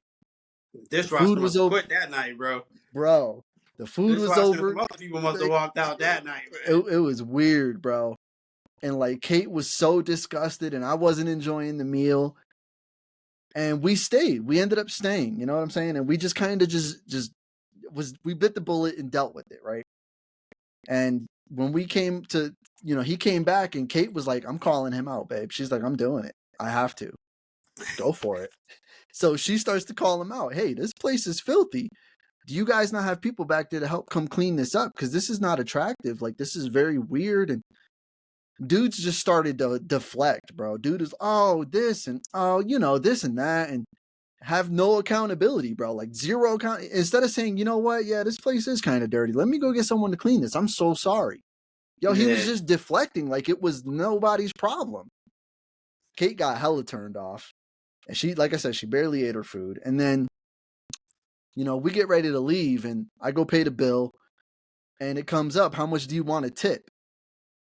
The food Dishwasher was must have over, quit that night, bro. bro. The food was Dishwasher, over. most people must have walked out that night, man. It was weird, bro. And like Kate was so disgusted, and I wasn't enjoying the meal. And we stayed. We ended up staying. You know what I'm saying? And we just kind of we bit the bullet and dealt with it, right? And when we came to, he came back and Kate was like, I'm calling him out, babe. She's like, I'm doing it. I have to. Go for it. So she starts to call him out. Hey, this place is filthy. Do you guys not have people back there to help come clean this up? Because this is not attractive. Like, this is very weird. And dudes just started to deflect, bro. Dude is, oh, this and, oh, this and that. And have no accountability, bro. Like, zero account. Instead of saying, you know what? Yeah, this place is kind of dirty. Let me go get someone to clean this. I'm so sorry. Yo, he was just deflecting like it was nobody's problem. Kate got hella turned off. And she, like I said, she barely ate her food. And then, we get ready to leave and I go pay the bill and it comes up, how much do you want to tip?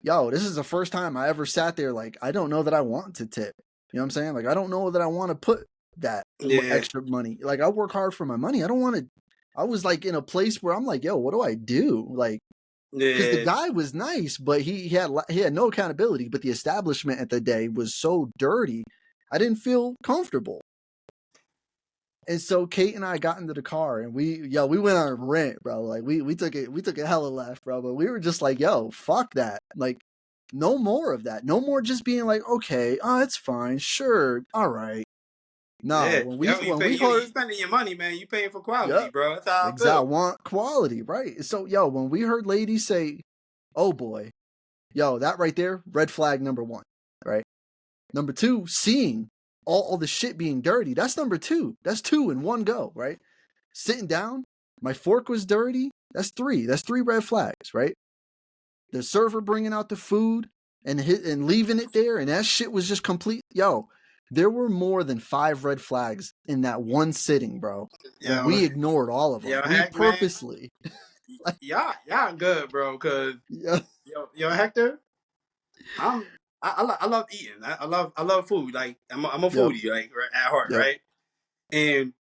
Yo, this is the first time I ever sat there like, I don't know that I want to tip. You know what I'm saying? Like, I don't know that I want to put that extra money. Like, I work hard for my money. I don't want to. I was like in a place where I'm like, yo, what do I do? Like, because the guy was nice, but he had no accountability. But the establishment at the day was so dirty, I didn't feel comfortable. And so Kate and I got into the car and we went on a rant, bro. Like we took a hella left, bro. But we were just like, yo, fuck that. Like, no more of that. No more just being like, okay, oh, it's fine, sure, all right. No, when we you heard, spending your money, man. You paying for quality, bro. That's how I exactly, I feel. want quality, right? So, yo, when we heard ladies say, "Oh boy," yo, that right there, red flag number 1, right? Number 2, seeing all the shit being dirty. That's number 2. That's 2 in one go, right? Sitting down, my fork was dirty. That's 3. That's 3 red flags, right? The server bringing out the food and leaving it there, and that shit was just complete. Yo, there were more than 5 red flags in that one sitting, bro. And we ignored all of them. We purposely. Like, y'all good, bro. Cause yo, Hector, I love eating. I love food. Like I'm a foodie, like at heart, right? And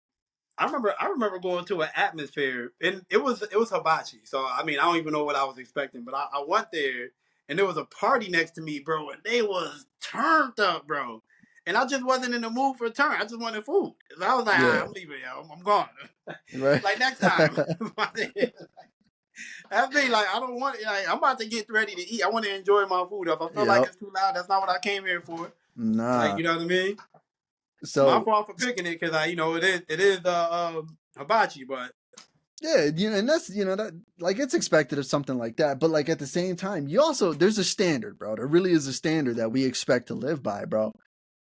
I remember going to an atmosphere, and it was hibachi. So I mean, I don't even know what I was expecting, but I went there, and there was a party next to me, bro, and they was turned up, bro. And I just wasn't in the mood for a turn. I just wanted food. So I was like, I'm leaving, yo. I'm gone. Right. Like next time. That's me. Like I don't want. Like I'm about to get ready to eat. I want to enjoy my food. If I feel like it's too loud, that's not what I came here for. Nah. Like you know what I mean. So my fault for picking it because it is hibachi, but yeah, and that's that like it's expected of something like that. But like at the same time, there's a standard, bro. There really is a standard that we expect to live by, bro.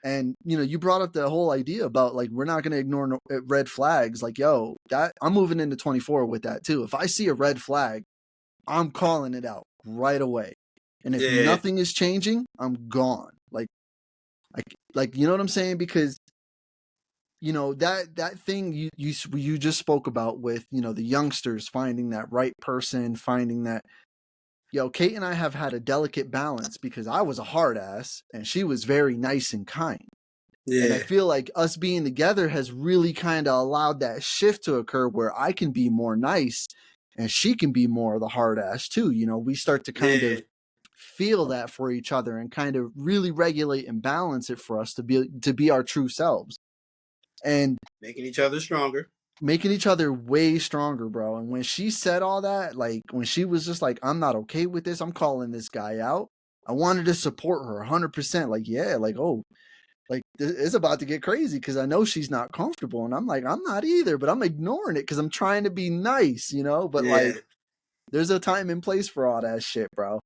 And you brought up the whole idea about like we're not going to ignore red flags. Like, yo, that I'm moving into 24 with that too. If I see a red flag, I'm calling it out right away. And if nothing is changing, I'm gone. Like you know what I'm saying? Because that thing you just spoke about with the youngsters finding that right person, finding that. Yo, Kate and I have had a delicate balance because I was a hard ass and she was very nice and kind. And I Yeah. feel like us being together has really kind of allowed that shift to occur where I can be more nice and she can be more of the hard ass too. You know, we start to kind Yeah. of feel that for each other and kind of really regulate and balance it for us to be our true selves. And Making each other stronger. making each other way stronger, bro. And when she said all that, like when she was just like, I'm not okay with this, I'm calling this guy out. I wanted to support her 100%. Like, yeah, like, oh, like it's about to get crazy because I know she's not comfortable. And I'm like, I'm not either, but I'm ignoring it because I'm trying to be nice, you know? But Yeah. like, there's a time and place for all that shit, bro.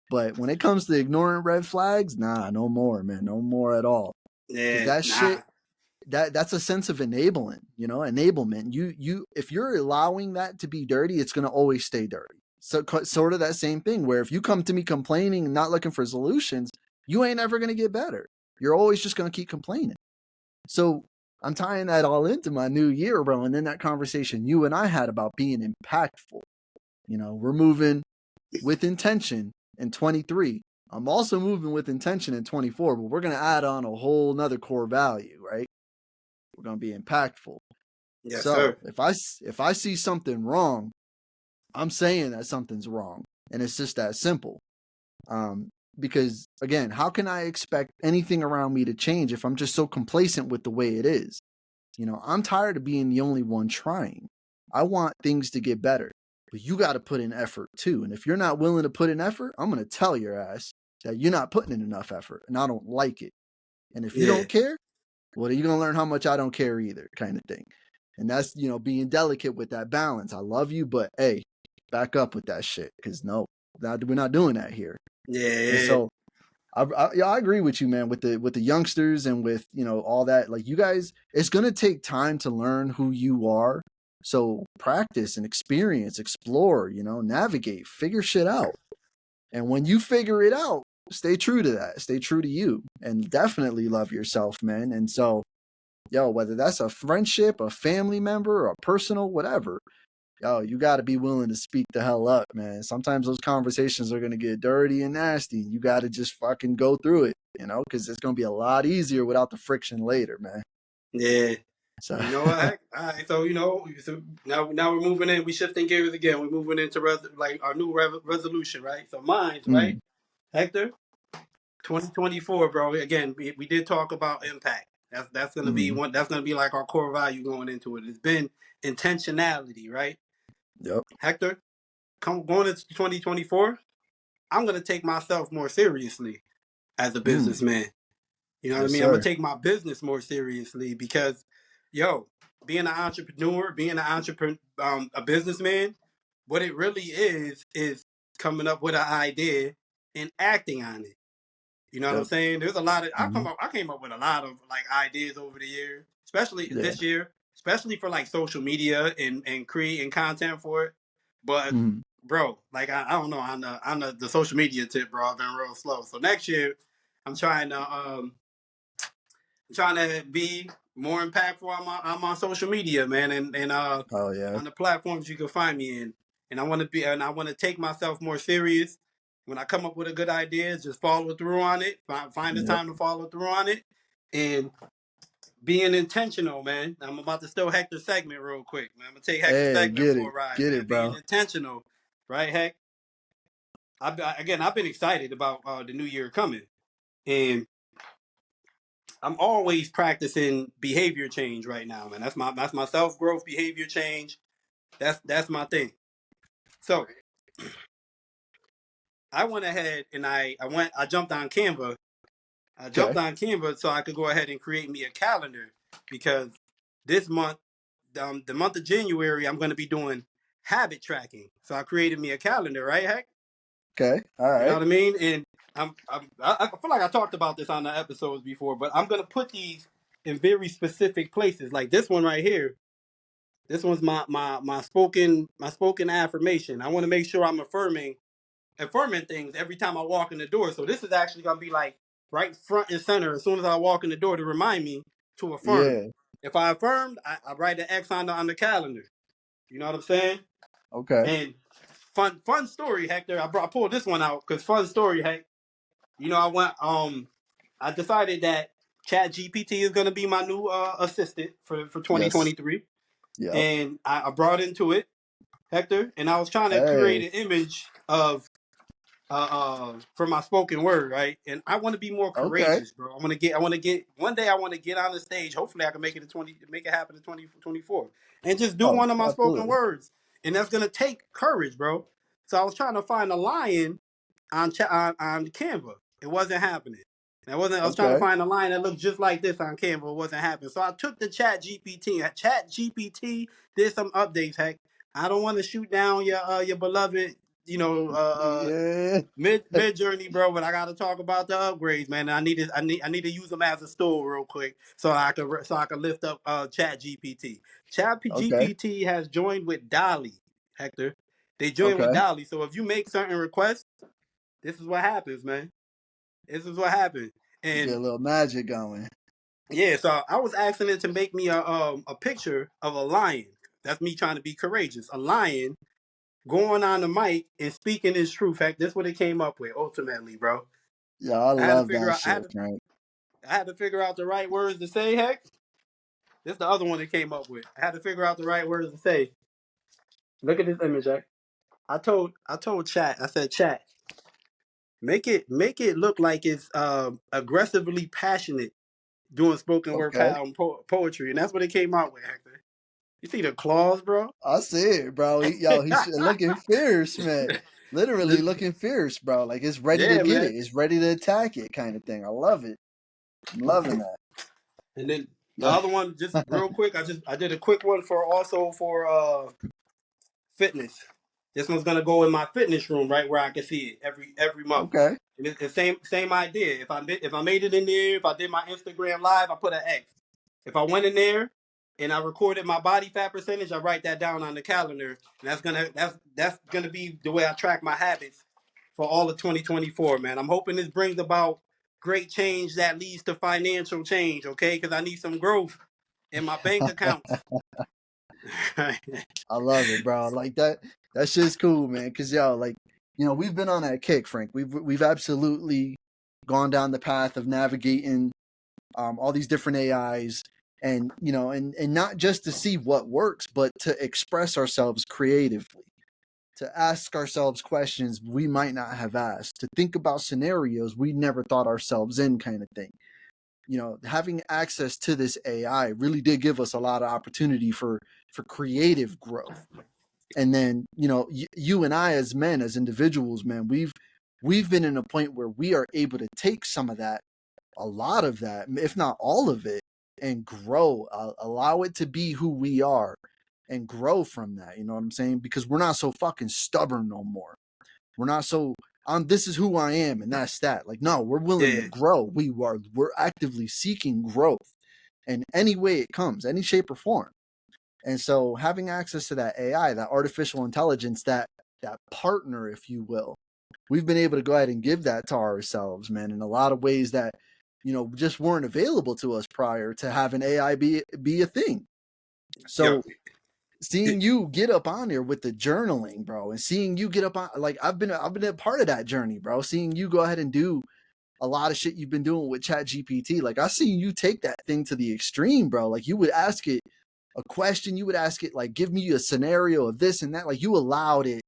But when it comes to ignoring red flags, nah, no more, man. No more at all. Because Yeah. that Nah. shit, that's a sense of enablement. You if you're allowing that to be dirty, it's gonna always stay dirty. So sort of that same thing where if you come to me complaining and not looking for solutions, you ain't ever gonna get better. You're always just gonna keep complaining. So I'm tying that all into my new year, bro. And then that conversation you and I had about being impactful. You know, we're moving with intention in 23. I'm also moving with intention in 24, but we're gonna add on a whole nother core value, right? We're going to be impactful. Yes, So sir. if I see something wrong, I'm saying that something's wrong, and it's just that simple. Because again, how can I expect anything around me to change if I'm just so complacent with the way it is? You know, I'm tired of being the only one trying. I want things to get better, but you got to put in effort too. And if you're not willing to put in effort, I'm going to tell your ass that you're not putting in enough effort, and I don't like it. And if you Yeah. don't care, well, you're going to learn how much I don't care either, kind of thing. And that's, you know, being delicate with that balance. I love you, but hey, back up with that shit. Cause no, we're not doing that here. And Yeah. so I agree with you, man, with the youngsters and with, you know, all that. Like you guys, it's going to take time to learn who you are. So practice and experience, explore, you know, navigate, figure shit out. And when you figure it out, stay true to that. Stay true to you and definitely love yourself, man. And so, yo, whether that's a friendship, a family member, a personal, whatever, yo, you got to be willing to speak the hell up, man. Sometimes those conversations are going to get dirty and nasty. You got to just fucking go through it, you know, because it's going to be a lot easier without the friction later, man. Yeah. So, You know what? All right. So so now we're moving in. We shifting gears again. We're moving into like our new resolution, right? So mine's right, Hector. 2024, bro. Again, we did talk about impact. That's gonna be one. That's gonna be like our core value going into it. It's been intentionality, right? yep. Hector, going into 2024. I'm gonna take myself more seriously as a Mm, businessman. You know what I yes, mean? I'm gonna sir. take my business more seriously because, being an entrepreneur, a businessman, what it really is coming up with an idea and acting on it. You know what I'm Yep. saying? There's a lot of Mm-hmm. I came up with a lot of like ideas over the years, especially Yeah. this year, especially for like social media and creating content for it. But Mm, bro, like I don't know on the social media tip, bro. I've been real slow. So next year, I'm trying to um trying to be more impactful on my social media, man, and oh yeah. on the platforms you can find me in. And I want to take myself more serious. When I come up with a good idea, just follow through on it. Find the Yep. time to follow through on it, and being intentional, man. I'm about to steal Hector's segment real quick, man. I'm gonna take Hector's Hey, segment for a ride, get man. it, Being bro. intentional, right, Heck? I've been excited about the new year coming, and I'm always practicing behavior change right now, man. That's my self growth behavior change. That's my thing. So I went ahead and I jumped on Canva. I jumped Okay. on Canva so I could go ahead and create me a calendar because this month, the month of January, I'm going to be doing habit tracking. So I created me a calendar, right? Heck, Okay. All you know right. what I mean? And I feel like I talked about this on the episodes before, but I'm going to put these in very specific places, like this one right here. This one's my spoken affirmation. I want to make sure I'm affirming things every time I walk in the door. So this is actually gonna be like right front and center as soon as I walk in the door to remind me to affirm. Yeah. If I affirmed, I write the X on the calendar. You know what I'm saying? Okay. And fun story, Hector. I pulled this one out because fun story, Heck. You know, I decided that Chat GPT is going to be my new assistant for Yes. 2023. Yep. And I brought into it Hector, and I was trying to create Hey. an image of for my spoken word, right? And I want to be more Okay. courageous, bro. I want to get one day. I want to get on the stage. Hopefully, I can make it to 20, make it happen to 2024, and just do Oh, one of my spoken absolutely. words. And that's gonna take courage, bro. So I was trying to find a lion on Canva. It wasn't happening. I wasn't. I was trying to Okay. find a line that looked just like this on Canva. It wasn't happening. So I took the Chat GPT. Chat GPT did some updates. Heck, I don't want to shoot down your beloved, you know, Yeah. mid journey, bro. But I got to talk about the upgrades, man. I need to use them as a stool real quick so I can lift up Chat GPT. Chat Okay. GPT has joined with Dolly, Hector. They joined with Okay. Dolly. So if you make certain requests, this is what happens, man. This is what happens. Get And a little magic going. yeah, so I was asking it to make me a picture of a lion. That's me trying to be courageous. A lion going on the mic and speaking his truth. Heck, that's what it came up with ultimately, bro. Yeah, I I had to love figure that out. shit, Frank. I had to figure out the right words to say. Heck, this is the other one that came up with. I had to figure out the right words to say. Look at this image, Heck. I told Chat. I said, Chat, make it look like it's aggressively passionate doing spoken word Okay. poetry, and that's what it came out with, Hector. You see the claws, bro? I see it, bro. He's looking fierce, man. Literally looking fierce, bro. Like it's ready to Yeah, get man. it. It's ready to attack it, kind of thing. I love it. I'm loving that. And then the Yeah. other one, just real quick, I did a quick one for also for fitness. This one's gonna go in my fitness room, right where I can see it every month. Okay. And it's the same idea. If I made it in there, if I did my Instagram live, I put an X. If I went in there and I recorded my body fat percentage, I write that down on the calendar, and that's gonna be the way I track my habits for all of 2024. Man, I'm hoping this brings about great change that leads to financial change. Okay, because I need some growth in my bank accounts. I love it, bro. Like that. That shit's cool, man. Cause yo, like, we've been on that kick, Frank. We've absolutely gone down the path of navigating all these different AIs, and and not just to see what works, but to express ourselves creatively, to ask ourselves questions we might not have asked, to think about scenarios we never thought ourselves in, kind of thing. Having access to this AI really did give us a lot of opportunity for creative growth. And then, you and I as men, as individuals, man, we've been in a point where we are able to take some of that, a lot of that, if not all of it, and grow, allow it to be who we are and grow from that. You know what I'm saying? Because we're not so fucking stubborn no more. We're not so this is who I am and that's that. Like, no, we're willing to Yeah, grow. We're actively seeking growth in any way it comes, any shape or form. And so having access to that AI, that artificial intelligence, that partner, if you will, we've been able to go ahead and give that to ourselves, man, in a lot of ways that, just weren't available to us prior to having AI be a thing. yo, So seeing you get up on there with the journaling, bro, and seeing you get up on, like, I've been a part of that journey, bro. Seeing you go ahead and do a lot of shit you've been doing with Chat GPT. Like, I seen you take that thing to the extreme, bro. Like, you would ask it a question, you would ask it, like, give me a scenario of this and that. Like, you allowed it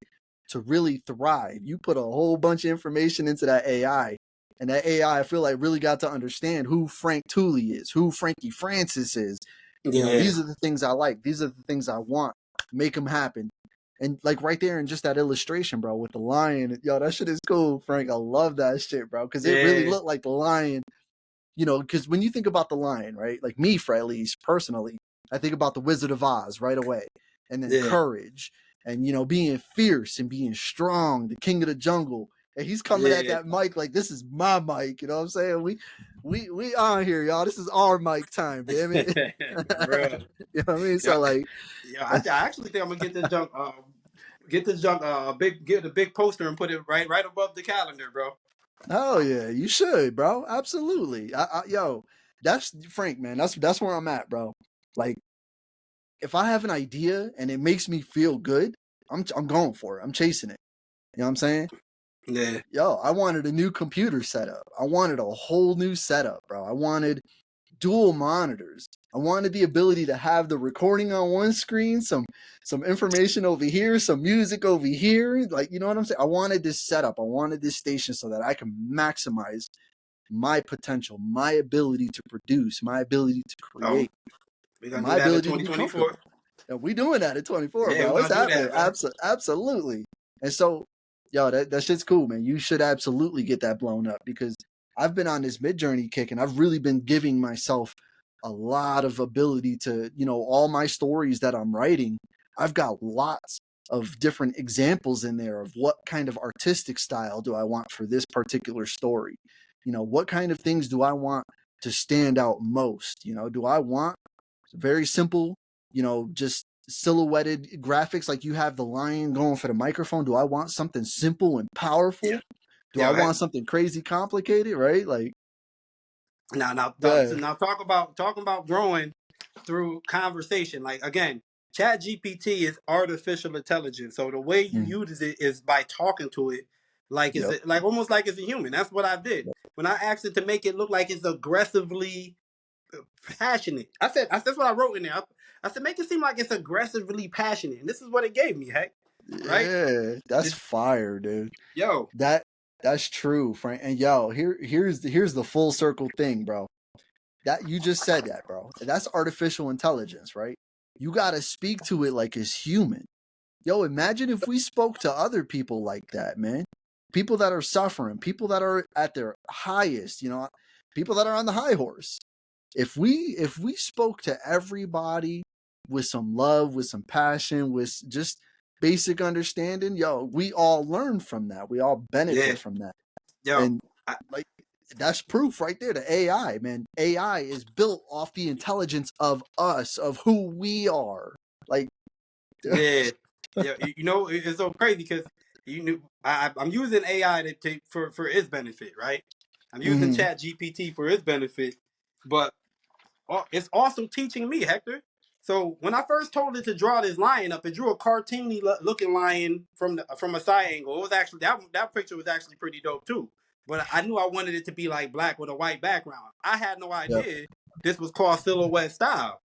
to really thrive. You put a whole bunch of information into that AI, and that AI, I feel like, really got to understand who Frank Tooley is, who Frankie Francis is. yeah, These are the things I like. These are the things I want. Make them happen. And like right there in just that illustration, bro, with the lion, yo, that shit is cool, Frank. I love that shit, bro, because it really yeah, looked like the lion. Because when you think about the lion, right, like me, for at least personally, I think about the Wizard of Oz right away, and then yeah, courage, and being fierce and being strong, the king of the jungle. And he's coming at yeah. that mic like this is my mic. You know what I'm saying? We on here, y'all. This is our mic time, damn it. Bro, You know what I mean? So yeah, like, yeah. I actually think I'm gonna get this junk, get a big poster and put it right above the calendar, bro. hell yeah, you should, bro. Absolutely. Yo, that's Frank, man. That's where I'm at, bro. Like, if I have an idea and it makes me feel good, I'm going for it. I'm chasing it. You know what I'm saying? Yeah, Yo, I wanted a new computer setup. I wanted a whole new setup, bro. I wanted dual monitors. I wanted the ability to have the recording on one screen, some information over here, some music over here. Like, you know what I'm saying? I wanted this setup. I wanted this station so that I can maximize my potential, my ability to produce, my ability to Oh, create, we're and gonna do my that in ability to be 2024. comfortable. And we doing that at 24, Yeah, we're bro. It's gonna do happening. that, man. Absolutely. And so, yo, that shit's cool, man. You should absolutely get that blown up because I've been on this mid journey kick and I've really been giving myself a lot of ability to, all my stories that I'm writing. I've got lots of different examples in there of what kind of artistic style do I want for this particular story. What kind of things do I want to stand out most? Do I want very simple, just silhouetted graphics like you have the lion going for the microphone? Do I want something simple and Yeah, powerful? Do I yeah. Right. want something crazy complicated, right? Like, Now, talking about growing through conversation. Like again, Chat GPT is artificial intelligence. So the way you mm, use it is by talking to it yep, like almost like it's a human. That's what I did. yep. When I asked it to make it look like it's aggressively passionate. That's what I wrote in there. I said make it seem like it's aggressively passionate. And this is what it gave me, heck. Right? Yeah, that's It's, fire, dude. yo, That that's true, Frank. And yo, here's the full circle thing, bro. That you just said that, bro. That's artificial intelligence, right? You got to speak to it like it's human. Yo, imagine if we spoke to other people like that, man. People that are suffering, people that are at their highest, people that are on the high horse. If we spoke to everybody with some love, with some passion, with just basic understanding, yo, we all learn from that. We all yeah, benefit from that. yo. And I, like that's proof right there. The AI, man. AI is built off the intelligence of us, of who we are. Like, Yeah, yeah. It's so crazy because I'm using AI for its benefit, right? I'm using mm-hmm. Chat GPT for its benefit, but it's also teaching me, Hector. So when I first told it to draw this lion up, it drew a cartoony looking lion from a side angle. It was actually that picture was actually pretty dope too. But I knew I wanted it to be like black with a white background. I had no Yep. idea this was called silhouette style.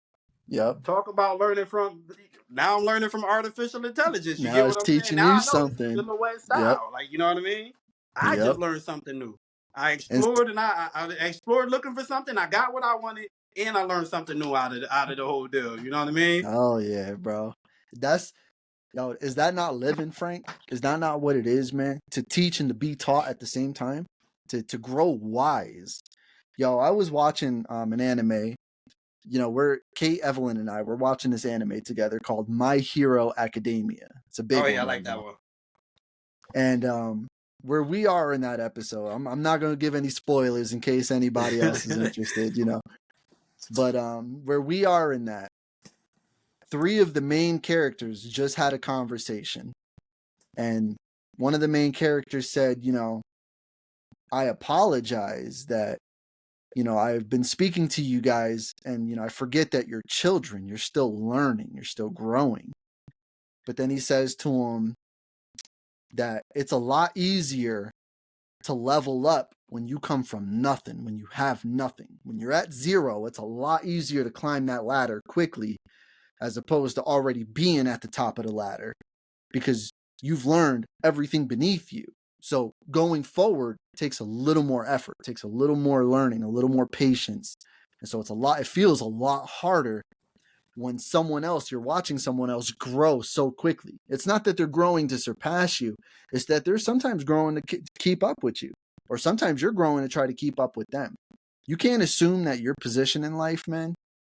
Yep. Talk about learning from. Now I'm learning from artificial intelligence. You Now get it's what I'm saying? teaching Now you I know this is something. silhouette Yep. style. Like, you know what I mean? I Yep. just learned something new. I And explored and I explored looking for something. I got what I wanted, and I learned something new out of the whole deal. You know what I mean? oh yeah, bro. That's yo, is that not living, Frank? Is that not what it is, man? To teach and to be taught at the same time? To grow wise. Yo, I was watching an anime. We're Kate, Evelyn, and I, we're watching this anime together called My Hero Academia. It's a Oh big yeah, I one like right that now. one. And where we are in that episode, I'm not going to give any spoilers in case anybody else is interested, But where we are in that, three of the main characters just had a conversation. And one of the main characters said, I apologize that, I've been speaking to you guys and, I forget that you're children. You're still learning. You're still growing. But then he says to him that it's a lot easier to level up when you come from nothing, when you have nothing. When you're at zero, it's a lot easier to climb that ladder quickly as opposed to already being at the top of the ladder because you've learned everything beneath you. So going forward takes a little more effort, takes a little more learning, a little more patience. And so it feels a lot harder when you're watching someone else grow so quickly. It's not that they're growing to surpass you, it's that they're sometimes growing to keep up with you, or sometimes you're growing to try to keep up with them. You can't assume that your position in life, man,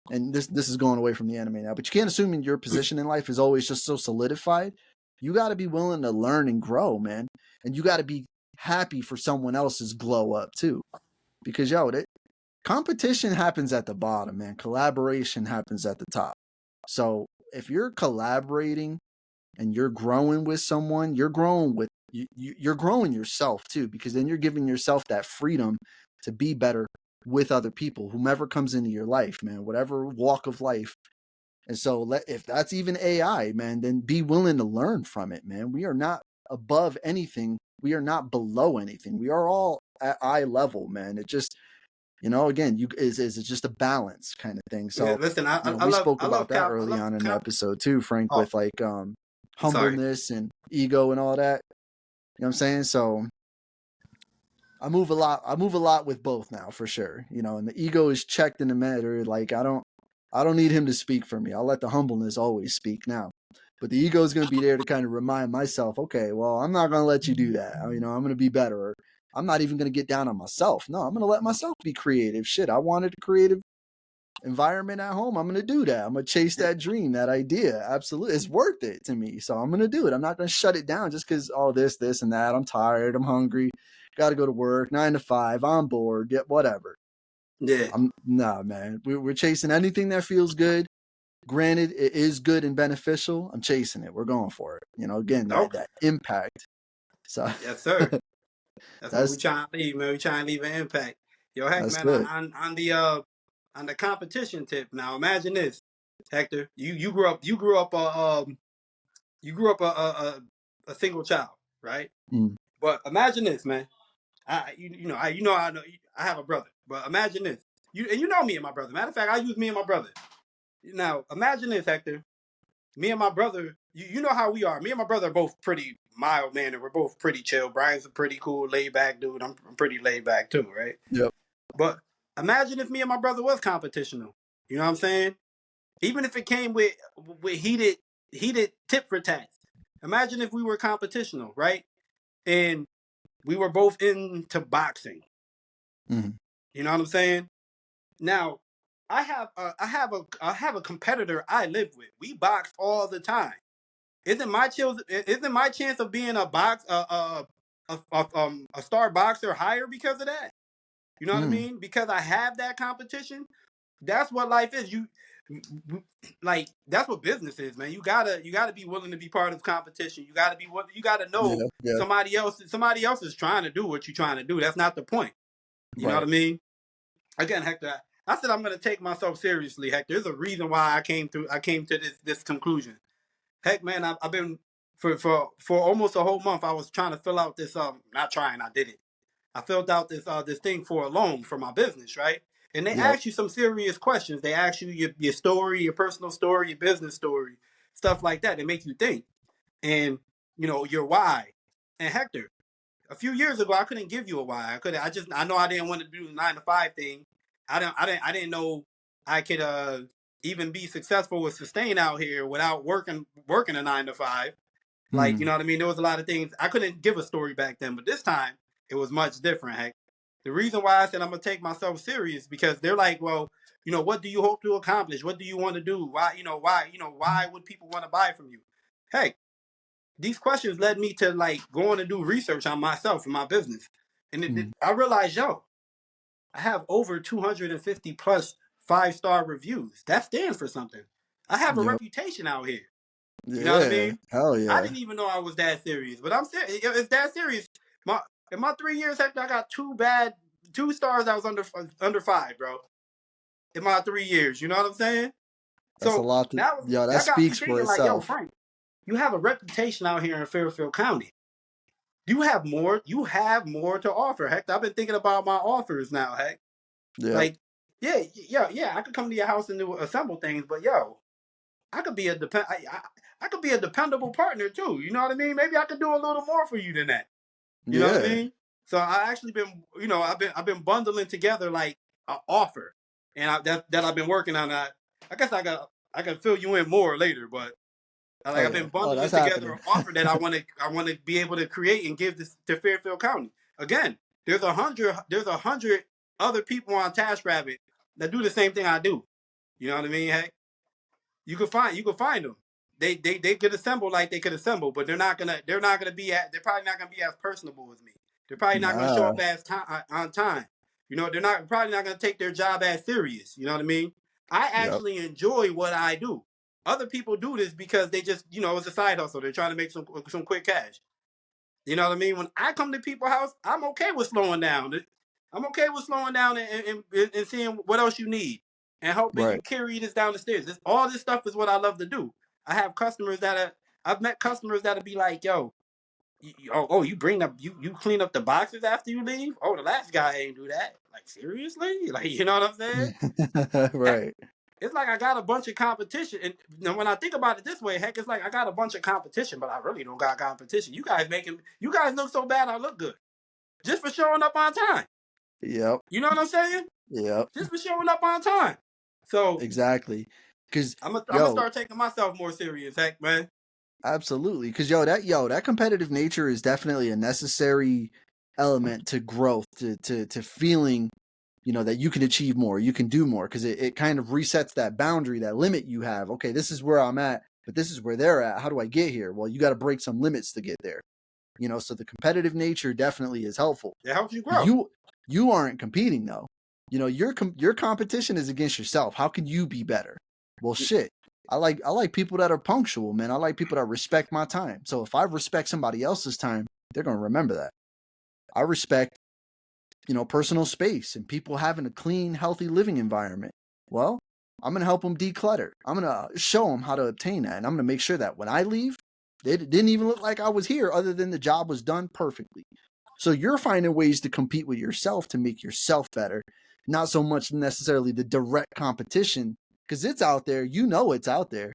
and this is going away from the anime now, but you can't assume your position in life is always just so solidified. You got to be willing to learn and grow, man, and you got to be happy for someone else's glow up too, because competition happens at the bottom, man. Collaboration happens at the top. So if you're collaborating and you're growing with someone, you're growing yourself too, because then you're giving yourself that freedom to be better with other people, whomever comes into your life, man, whatever walk of life. And so if that's even AI, man, then be willing to learn from it, man. We are not above anything. We are not below anything. We are all at eye level, man. It just Again, is just a balance kind of thing. Yeah, So, listen, I we love spoke about that I early love on in the comp. episode too, Frank, Oh, with like sorry. humbleness and ego and all that. You know what I'm saying? So I move a lot with both now for sure. And the ego is checked in the matter. Like I don't need him to speak for me. I'll let the humbleness always speak now. But the ego is going to be there to kind of remind myself, okay, well, I'm not going to let you do that. I'm going to be better. Or I'm not even going to get down on myself. No, I'm going to let myself be creative. Shit, I wanted a creative environment at home. I'm going to do that. I'm going to chase that dream, that idea. Absolutely. It's worth it to me. So I'm going to do it. I'm not going to shut it down just because, this, and that. I'm tired. I'm hungry. Got to go to work, 9 to 5. I'm bored. Yeah, whatever. Yeah. Nah, man. We're chasing anything that feels good. Granted, it is good and beneficial. I'm chasing it. We're going for it. Again, Okay. that impact. So Yes, sir. That's what we that's trying to leave, man. We trying to leave an impact. Yo, heck, that's man. good. On the competition tip. Now, imagine this, Hector. You grew up a single child, right? Mm, But imagine this, man. I know I have a brother, but imagine this. You know me and my brother. Matter of fact, I use me and my brother. Now, imagine this, Hector. Me and my brother, you know how we are. Me and my brother are both pretty mild mannered. We're both pretty chill. Brian's a pretty cool, laid back dude. I'm pretty laid back too, right? yep. But imagine if me and my brother was competitional. You know what I'm saying? Even if it came with heated tit for tats. Imagine if we were competitional, right? And we were both into boxing. Mm, You know what I'm saying? Now, I have a competitor I live with. We box all the time. Isn't my chance of being a star boxer higher because of that? You know what I mm, mean? Because I have that competition. That's what life is. Like that's what business is, man. You gotta be willing to be part of competition. You gotta know yeah. Yeah. somebody else is trying to do what you're trying to do. That's not the point. You know what Right. I mean? Again, Hector, I said I'm gonna take myself seriously, Hector. There's a reason why I came to this conclusion. Heck, man, I've been for almost a whole month. I was trying to fill out this not trying, I did it. I filled out this thing for a loan for my business, right? And they Yep. ask you some serious questions. They ask you your story, your personal story, your business story, stuff like that. They make you think, and your why. And Hector, a few years ago, I couldn't give you a why. I know I didn't want to do the 9 to 5 thing. I didn't know I could even be successful with sustain out here without working a 9 to 5. Like, you Mm, know what I mean? There was a lot of things I couldn't give a story back then, but this time it was much different. Heck, the reason why I said I'm gonna take myself serious because they're like, well, what do you hope to accomplish? What do you want to do? Why would people want to buy from you? Hey, these questions led me to like going and do research on myself and my business, and mm, I realized, yo, I have over 250 plus 5-star reviews. That stands for something. I have a yep. reputation out here. You know what I Yeah. mean? Hell I yeah. didn't even know I was that serious, but I'm serious. It's that serious. My in my 3 years, Hector, I got 2 stars. I was under 5, bro. In my 3 years, you know what I'm saying? That's a So lot that that got me speaks for thinking, like, yo, itself. Frank, you have a reputation out here in Fairfield County. You have more. You have more to offer. Heck, I've been thinking about my offers now. Heck, Yep. like, yeah. I could come to your house and do assemble things, but yo, I could be I could be a dependable partner too. You know what I mean? Maybe I could do a little more for you than that. You know what I Yeah. mean? So I actually been, I've been bundling together like an offer, and that I've been working on. I guess I can fill you in more later, but Oh I've yeah. been Oh, that's bundling together happening. an offer that I want to be able to create and give this to Fairfield County. Again, there's 100 other people on TaskRabbit that do the same thing I do. You know what I mean? Hey, you can find them. They could assemble like they could assemble, but they're probably not gonna be as personable as me. They're probably not gonna show Nah. up as on time. They're not probably not gonna take their job as serious. You know what I mean? I Yep. actually enjoy what I do. Other people do this because they just, it's a side hustle. They're trying to make some quick cash. You know what I mean? When I come to people's house, I'm okay with slowing down. I'm okay with slowing down and seeing what else you need and helping Right. you carry this down the stairs. All this stuff is what I love to do. I have customers I've met customers that'll be like, yo, you bring up, you clean up the boxes after you leave. Oh, the last guy ain't do that. Like, seriously? Like, you know what I'm saying? Right. It's like I got a bunch of competition. And when I think about it this way, heck, it's like I got a bunch of competition, but I really don't got competition. You guys look so bad, I look good. Just for showing up on time. Yep. You know what I'm saying? Yep. Just for showing up on time. So Exactly. Because I'm gonna yo, start taking myself more serious, heck, man. absolutely. Because that competitive nature is definitely a necessary element to growth, to feeling, that you can achieve more, you can do more, because it kind of resets that boundary, that limit you have. Okay, this is where I'm at, but this is where they're at. How do I get here? Well, you got to break some limits to get there. So the competitive nature definitely is helpful. It helps you grow. You aren't competing though. Your competition is against yourself. How can you be better? Well, shit. I like people that are punctual, man. I like people that respect my time. So if I respect somebody else's time, they're gonna remember that. I respect, personal space and people having a clean, healthy living environment. Well, I'm gonna help them declutter. I'm gonna show them how to obtain that, and I'm gonna make sure that when I leave, it didn't even look like I was here, other than the job was done perfectly. So you're finding ways to compete with yourself to make yourself better, not so much necessarily the direct competition, because it's out there. It's out there,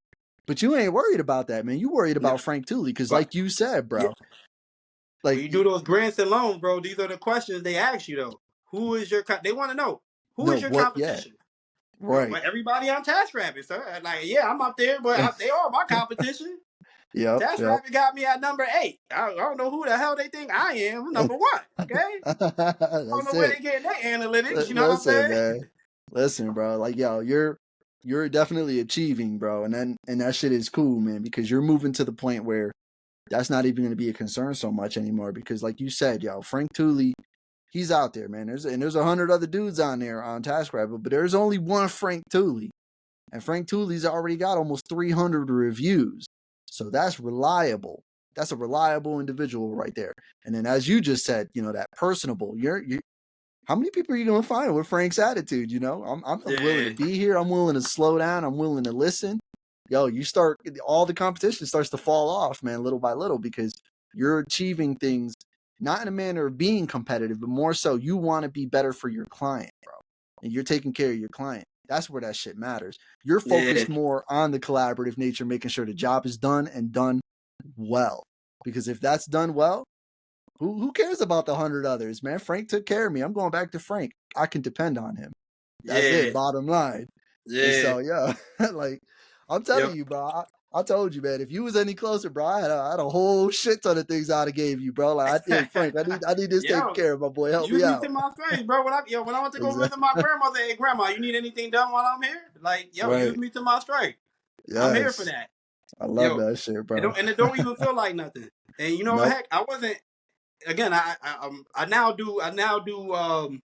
but you ain't worried about that, man. You worried No, about Frank Tooley, because but like you said, yeah, bro, when like you do those grants and loans, bro, these are the questions they ask you though. Who is your? They want to know who no, is your what? Yeah, competition. right. Well, everybody on TaskRabbit, sir. Like, yeah, I'm up there, but they are my competition. Yep, yep. TaskRabbit got me at number 8. I don't know who the hell they think I am. I'm number 1. Okay, I don't know That's where it. they getting their analytics. You know what I'm Listen, saying? man. Listen, bro. Like, yo, you're definitely achieving, bro, and that shit is cool, man, because you're moving to the point where that's not even going to be a concern so much anymore. Because, like you said, yo, Frank Tooley, he's out there, man. There's 100 other dudes on there on TaskRabbit, but there's only one Frank Tooley, and Frank Tooley's already got almost 300 reviews, so that's reliable. That's a reliable individual right there. And then, as you just said, that personable. You How many people are you going to find with Frank's attitude? I'm willing to Yeah, be here. I'm willing to slow down. I'm willing to listen. Yo, all the competition starts to fall off, man, little by little, because you're achieving things not in a manner of being competitive, but more so you want to be better for your client, bro. And you're taking care of your client. That's where that shit matters. You're yeah, focused more on the collaborative nature, making sure the job is done and done well. Because if that's done well, who cares about the 100 others, man? Frank took care of me. I'm going back to Frank. I can depend on him. That's yeah, it. Bottom line. And yeah. so, yeah, like I'm telling Yep. you, bro. I told you, man. If you was any closer, bro, I had a whole shit ton of things I'd have gave you, bro. Like, hey, Frank, I need this taken Yo, care of, my boy. Help me use me to out. my strength, bro. When I went to go visit my Exactly. grandmother, hey grandma, you need anything done while I'm here? Like, yo, use Right. me to my strength. I'm here for Yes. that. I love Yo, that shit, bro. it don't even feel like nothing. And you know what? Nope. Heck, I wasn't. Again, I now do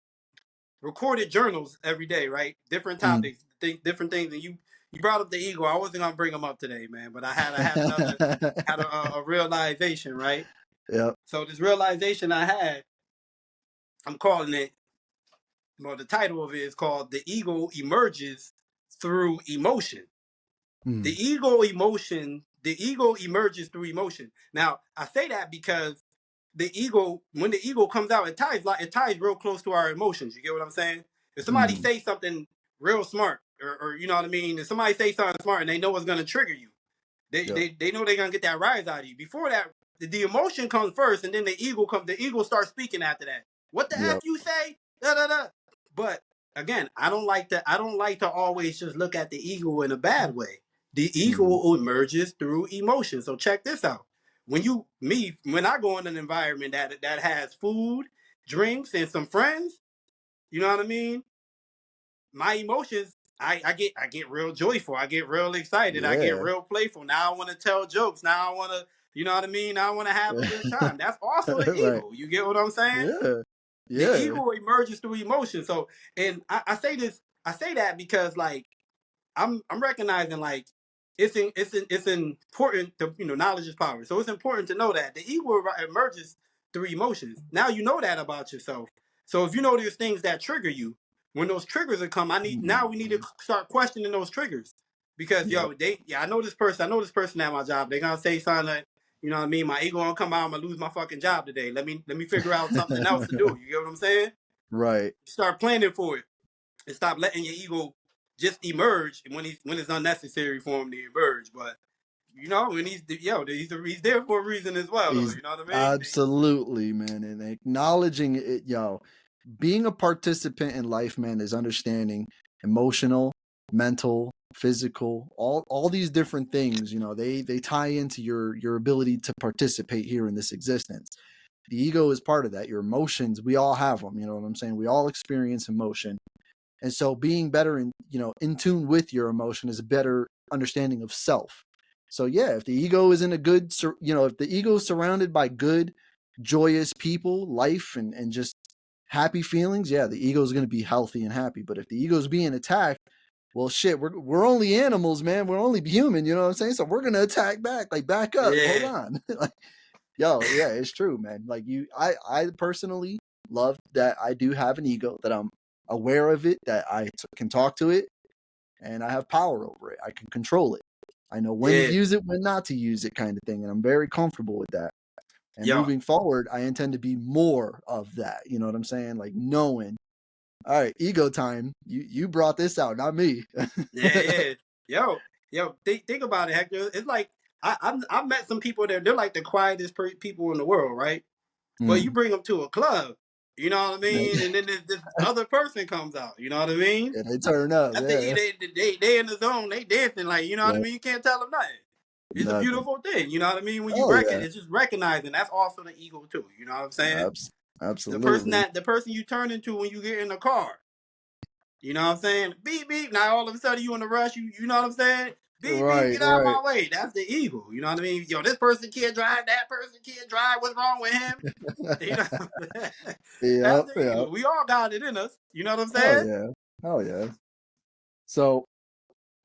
recorded journals every day, right? Different Mm. topics, different things. And you brought up the ego. I wasn't gonna bring them up today, man, but I had a realization, right? Yep. So this realization I had, I'm calling it. Well, the title of it is called "The Ego Emerges Through Emotion." The Mm. ego emotion, the ego emerges through emotion. Now, I say that because the ego, when the ego comes out, it ties real close to our emotions. You get what I'm saying? If somebody Mm. says something real smart, or you know what I mean, if somebody says something smart and they know it's gonna trigger you, Yep. they know they're gonna get that rise out of you. Before that, the emotion comes first, and then the ego comes. The ego starts speaking after that. What the f Yep. you say? Da da da. But again, I don't like to. I don't like to always just look at the ego in a bad way. The Mm. ego emerges through emotion. So check this out. When I go in an environment that has food, drinks, and some friends, you know what I mean? My emotions, I get real joyful. I get real excited. I get Yeah. real playful. Now I want to tell jokes. Now I want to, you know what I mean? Now I want to have a good time. That's also the Right. ego. You get what I'm saying? Yeah. The Yeah. ego emerges through emotion. So, and I say this, I say that because like I'm recognizing like it's important to knowledge is power. So it's important to know that the ego emerges through emotions. Now you know that about yourself. So if you know there's things that trigger you, when those triggers are come, now we need to Mm. start questioning those triggers because Yep. I know this person. I know this person at my job. They're gonna say something like, you know what I mean? My ego gonna come out. I'm gonna lose my fucking job today. Let me figure out something else to do. You get what I'm saying? Right. Start planning for it and stop letting your ego just emerge when it's unnecessary for him to emerge. But when he's there for a reason as well, though. He's You know what I mean? absolutely, man, and acknowledging it, being a participant in life, man, is understanding emotional, mental, physical, all these different things, they tie into your ability to participate here in this existence. The ego is part of that. Your emotions, we all have them, you know what I'm saying? We all experience emotion. And so being better in tune with your emotion is a better understanding of self. So yeah, if the ego is in a good, if the ego is surrounded by good, joyous people, life, and just happy feelings, yeah, the ego is going to be healthy and happy. But if the ego is being attacked, well, shit, we're only animals, man. We're only human. You know what I'm saying? So we're gonna attack back. Like, back up. Hold Yeah, on. Like, yo, yeah, it's true, man. Like, I personally love that I do have an ego, that I'm aware of it, that I can talk to it, and I have power over it. I can control it. I know when to yeah, use it, when not to use it, kind of thing, and I'm very comfortable with that. And yo, moving forward, I intend to be more of that. You know what I'm saying? Like, knowing, all right, ego time. You brought this out, not me. yeah, yeah, yo. Think about it, Hector. It's like I've met some people that they're like the quietest people in the world, right? But you Mm. bring them to a club, you know what I mean, and then this other person comes out, you know what I mean. Yeah, they turn up. After Yeah, they in the zone, they dancing like, you know what I yeah, mean. You can't tell them nothing. It's a nothing. beautiful thing, you know what I mean. When you Oh yeah, it's just recognizing that's also the ego too. You know what I'm saying? Absolutely. The person you turn into when you get in the car. You know what I'm saying? Beep beep. Now all of a sudden you in a rush. You know what I'm saying? Beep beep. Right, Get out of right. my way. That's the ego. You know what I mean? Yo, this person can't drive. That person can't drive. What's wrong with him? You know, that's Yep, the yep. ego. We all got it in us. You know what I'm Hell saying? yeah. Hell yeah. So,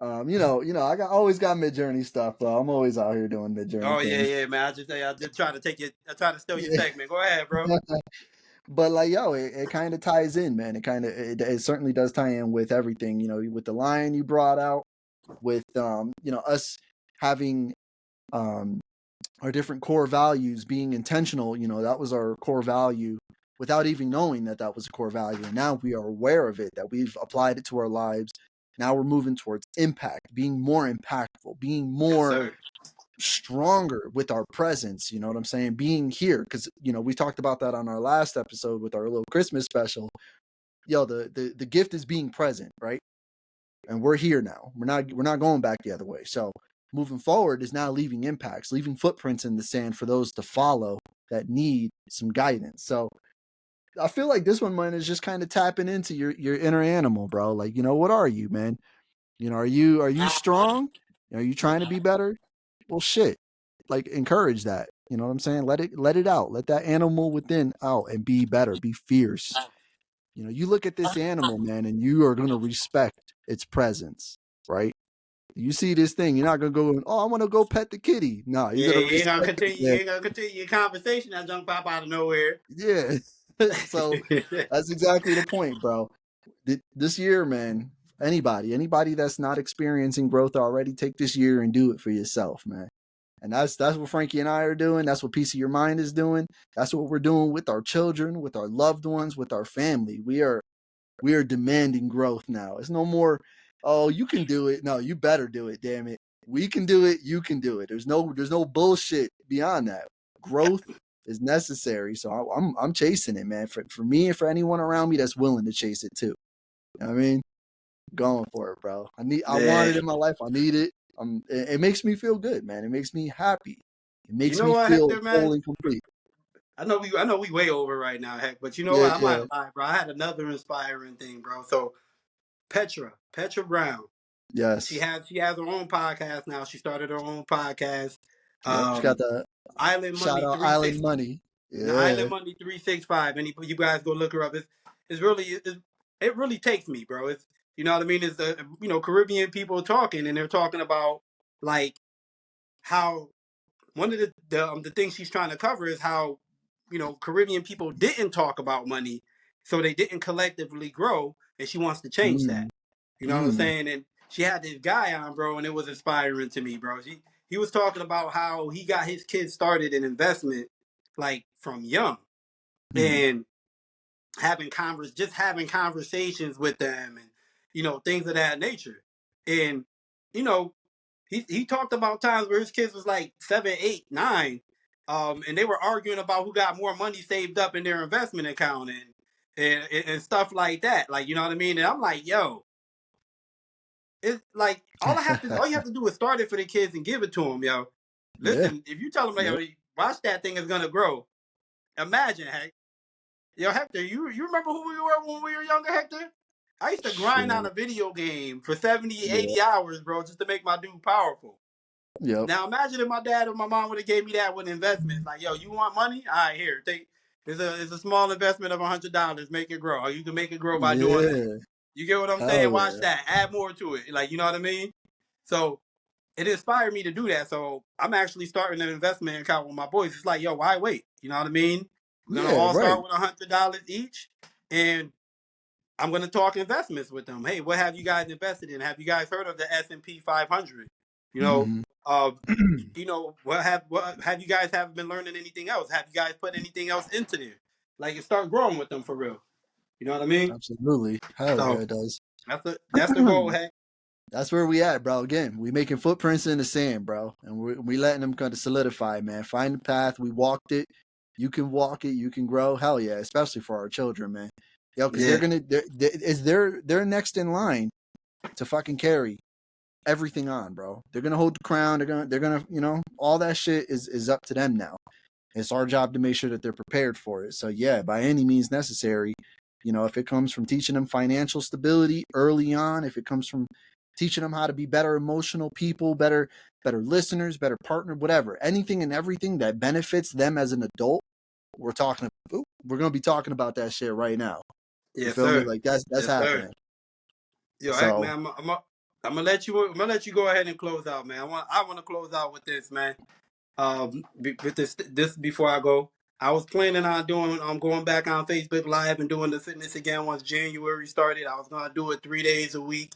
I always got mid journey stuff, bro. I'm always out here doing mid journey Oh yeah, things. yeah, man. I just try to take you. I try to steal your Yeah. segment. Go ahead, bro. But like, yo, it kind of ties in, man. It certainly does tie in with everything, with the line you brought out, with us having um our different core values, being intentional. That was our core value without even knowing that that was a core value. And now we are aware of it, that we've applied it to our lives. Now we're moving towards impact, being more impactful, being Yes, more sir. stronger with our presence. You know what I'm saying? Being here. Because, we talked about that on our last episode with our little Christmas special. Yo, the gift is being present, right? And we're here now. We're not going back the other way. So moving forward is now leaving impacts, leaving footprints in the sand for those to follow that need some guidance. So I feel like this one, man, is just kind of tapping into your inner animal, bro. Like, what are you, man? Are you strong? Are you trying to be better? Well, shit. Like, encourage that. You know what I'm saying? Let it out. Let that animal within out and be better. Be fierce. You look at this animal, man, and you are going to respect its presence, right? You see this thing, you're not gonna go, oh, I want to go pet the kitty. No, you're Yeah, gonna you ain't gonna respect it, continue. You man. ain't gonna continue your conversation. That junk pop out of nowhere. Yeah. So that's exactly the point, bro. This year, man, anybody that's not experiencing growth already, take this year and do it for yourself, man. And that's what Frankie and I are doing. That's what Piece of Your Mind is doing. That's what we're doing with our children, with our loved ones, with our family. We are demanding growth now. It's no more, oh, you can do it. No, you better do it, damn it. We can do it, you can do it. There's no bullshit beyond that. Growth is necessary. So I'm chasing it, man. For me and for anyone around me that's willing to chase it too. You know what I mean? Going for it, bro. I want Yeah. it in my life. I need it. It makes me feel good, man. It makes me happy. It You makes know me what, feel Hector, man? whole and complete. I know we way over right now, heck. But you know Yeah, what? I'm yeah. not lying, bro. I had another inspiring thing, bro. So Petra Brown. Yes. She has her own podcast now. She started her own podcast. Yep. She got Um, the Island shout Money out Island 360. Money. The Island Yeah. Money 365. Any you guys go look her up. It really takes me, bro. It's you know what I mean. It's the Caribbean people talking, and they're talking about like how one of the things she's trying to cover is how Caribbean people didn't talk about money, so they didn't collectively grow, and she wants to change that. Mm, You know what I'm mm, saying? And she had this guy on, bro, and it was inspiring to me, bro. He was talking about how he got his kids started in investment like from young, mm, and having conversations with them, and things of that nature. And you know, he talked about times where his kids was like 7, 8, 9, and they were arguing about who got more money saved up in their investment account, and stuff like that. Like, you know what I mean? And I'm like, yo, it's like all you have to do is start it for the kids and give it to them, yo. Yeah. Listen, if you tell them, like, Yep. yo, watch that thing is gonna grow. Imagine, heck, yo, Hector, you remember who we were when we were younger, Hector? I used to grind Shit. on a video game for 70, Yeah. 80 hours, bro, just to make my dude powerful. Yep. Now imagine if my dad or my mom would have gave me that with investments. Like, yo, you want money? All right, here, take. It's a small investment of $100. Make it grow. Or you can make it grow by doing this. Yeah. You get what I'm Hell saying? Watch yeah. that. Add more to it. Like, you know what I mean? So it inspired me to do that. So I'm actually starting an investment account with my boys. It's like, yo, why wait? You know what I mean? We're gonna Yeah. all Right. start with $100 each, and I'm gonna talk investments with them. Hey, what have you guys invested in? Have you guys heard of the S&P 500? You know, Hmm. uh, what have you guys have been learning anything else? Have you guys put anything else into there? Like, and start growing with them for real. You know what I mean? Absolutely. Hell yeah, So it does. that's the goal, hey. That's where we at, bro. Again, we making footprints in the sand, bro, and we letting them kind of solidify, man. Find the path. We walked it. You can walk it. You can grow. Hell yeah, especially for our children, man. Yo, because Yeah, they're next in line to fucking carry everything on, bro. They're gonna hold the crown. They're gonna all that shit is up to them now. It's our job to make sure that they're prepared for it. So yeah, by any means necessary, if it comes from teaching them financial stability early on, if it comes from teaching them how to be better emotional people, better listeners, better partner, whatever, anything and everything that benefits them as an adult, we're gonna be talking about that shit right now. You yes, feel me? sir. Like that's Yes, sir. happening. Yo, heck, So man, I'm gonna let you go ahead and close out, man. I want to close out with this, man. With this before I go, I was planning on doing. I'm going back on Facebook Live and doing the fitness again once January started. I was gonna do it 3 days a week.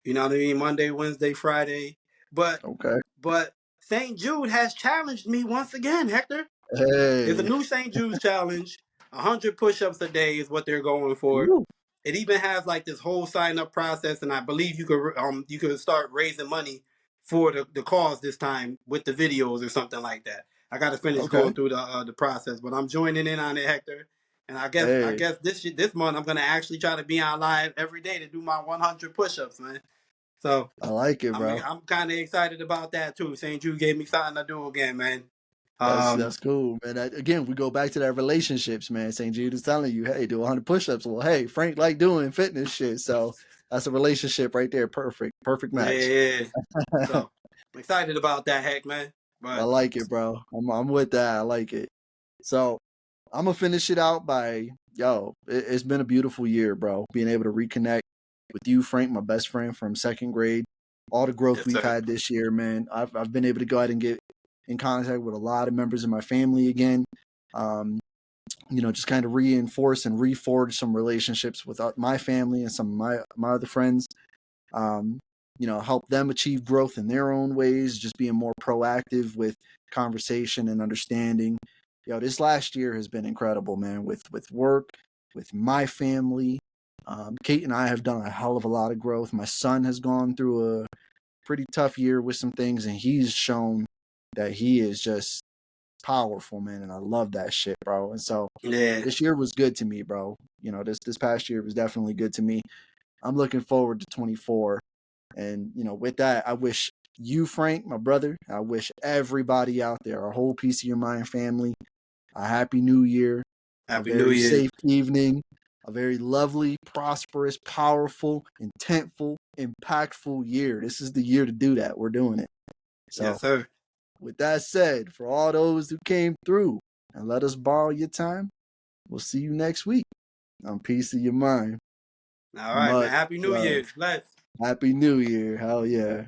You know what I mean? Monday, Wednesday, Friday. But okay. but St. Jude has challenged me once again, Hector. There's a Hey. new St. Jude's challenge. 100 push-ups a day is what they're going for. Woo. It even has like this whole sign-up process, and I believe you could start raising money for the cause this time with the videos or something like that. I got to finish Okay. going through the process, but I'm joining in on it, Hector. And I Hey. guess this month I'm gonna actually try to be on live every day to do my 100 push-ups, man. So I like it, bro. I'm kind of excited about that too. St. Jude gave me something to do again, man. That's cool, man. Again, we go back to that relationships, man. St. Jude is telling you, hey, do 100 push-ups. Well, hey, Frank like doing fitness shit, so that's a relationship right there. Perfect Yeah, match. yeah. So I'm excited about that, heck, man. I But like it, bro. I'm with that. I like it. So I'm gonna finish it out by it's been a beautiful year, bro. Being able to reconnect with you, Frank, my best friend from second grade. All the growth yes, we've sir. had this year, man. I've been able to go ahead and get in contact with a lot of members of my family again. Um, just kind of reinforce and reforge some relationships with my family and some of my other friends. Um, help them achieve growth in their own ways, just being more proactive with conversation and understanding. This last year has been incredible, man, with work, with my family. Kate and I have done a hell of a lot of growth. My son has gone through a pretty tough year with some things, and he's shown that he is just powerful, man, and I love that shit, bro. And so Yeah, this year was good to me, bro. This past year was definitely good to me. I'm looking forward to 24. And, with that, I wish you, Frank, my brother, I wish everybody out there, our whole Piece of Your Mind family, a happy new year, a Happy New very Year. safe evening, a very lovely, prosperous, powerful, intentful, impactful year. This is the year to do that. We're doing it. So, Yes, sir. with that said, for all those who came through and let us borrow your time, we'll see you next week on Piece of Your Mind. All right, man. Much Happy New love. Year. Bless. Happy New Year. Hell yeah.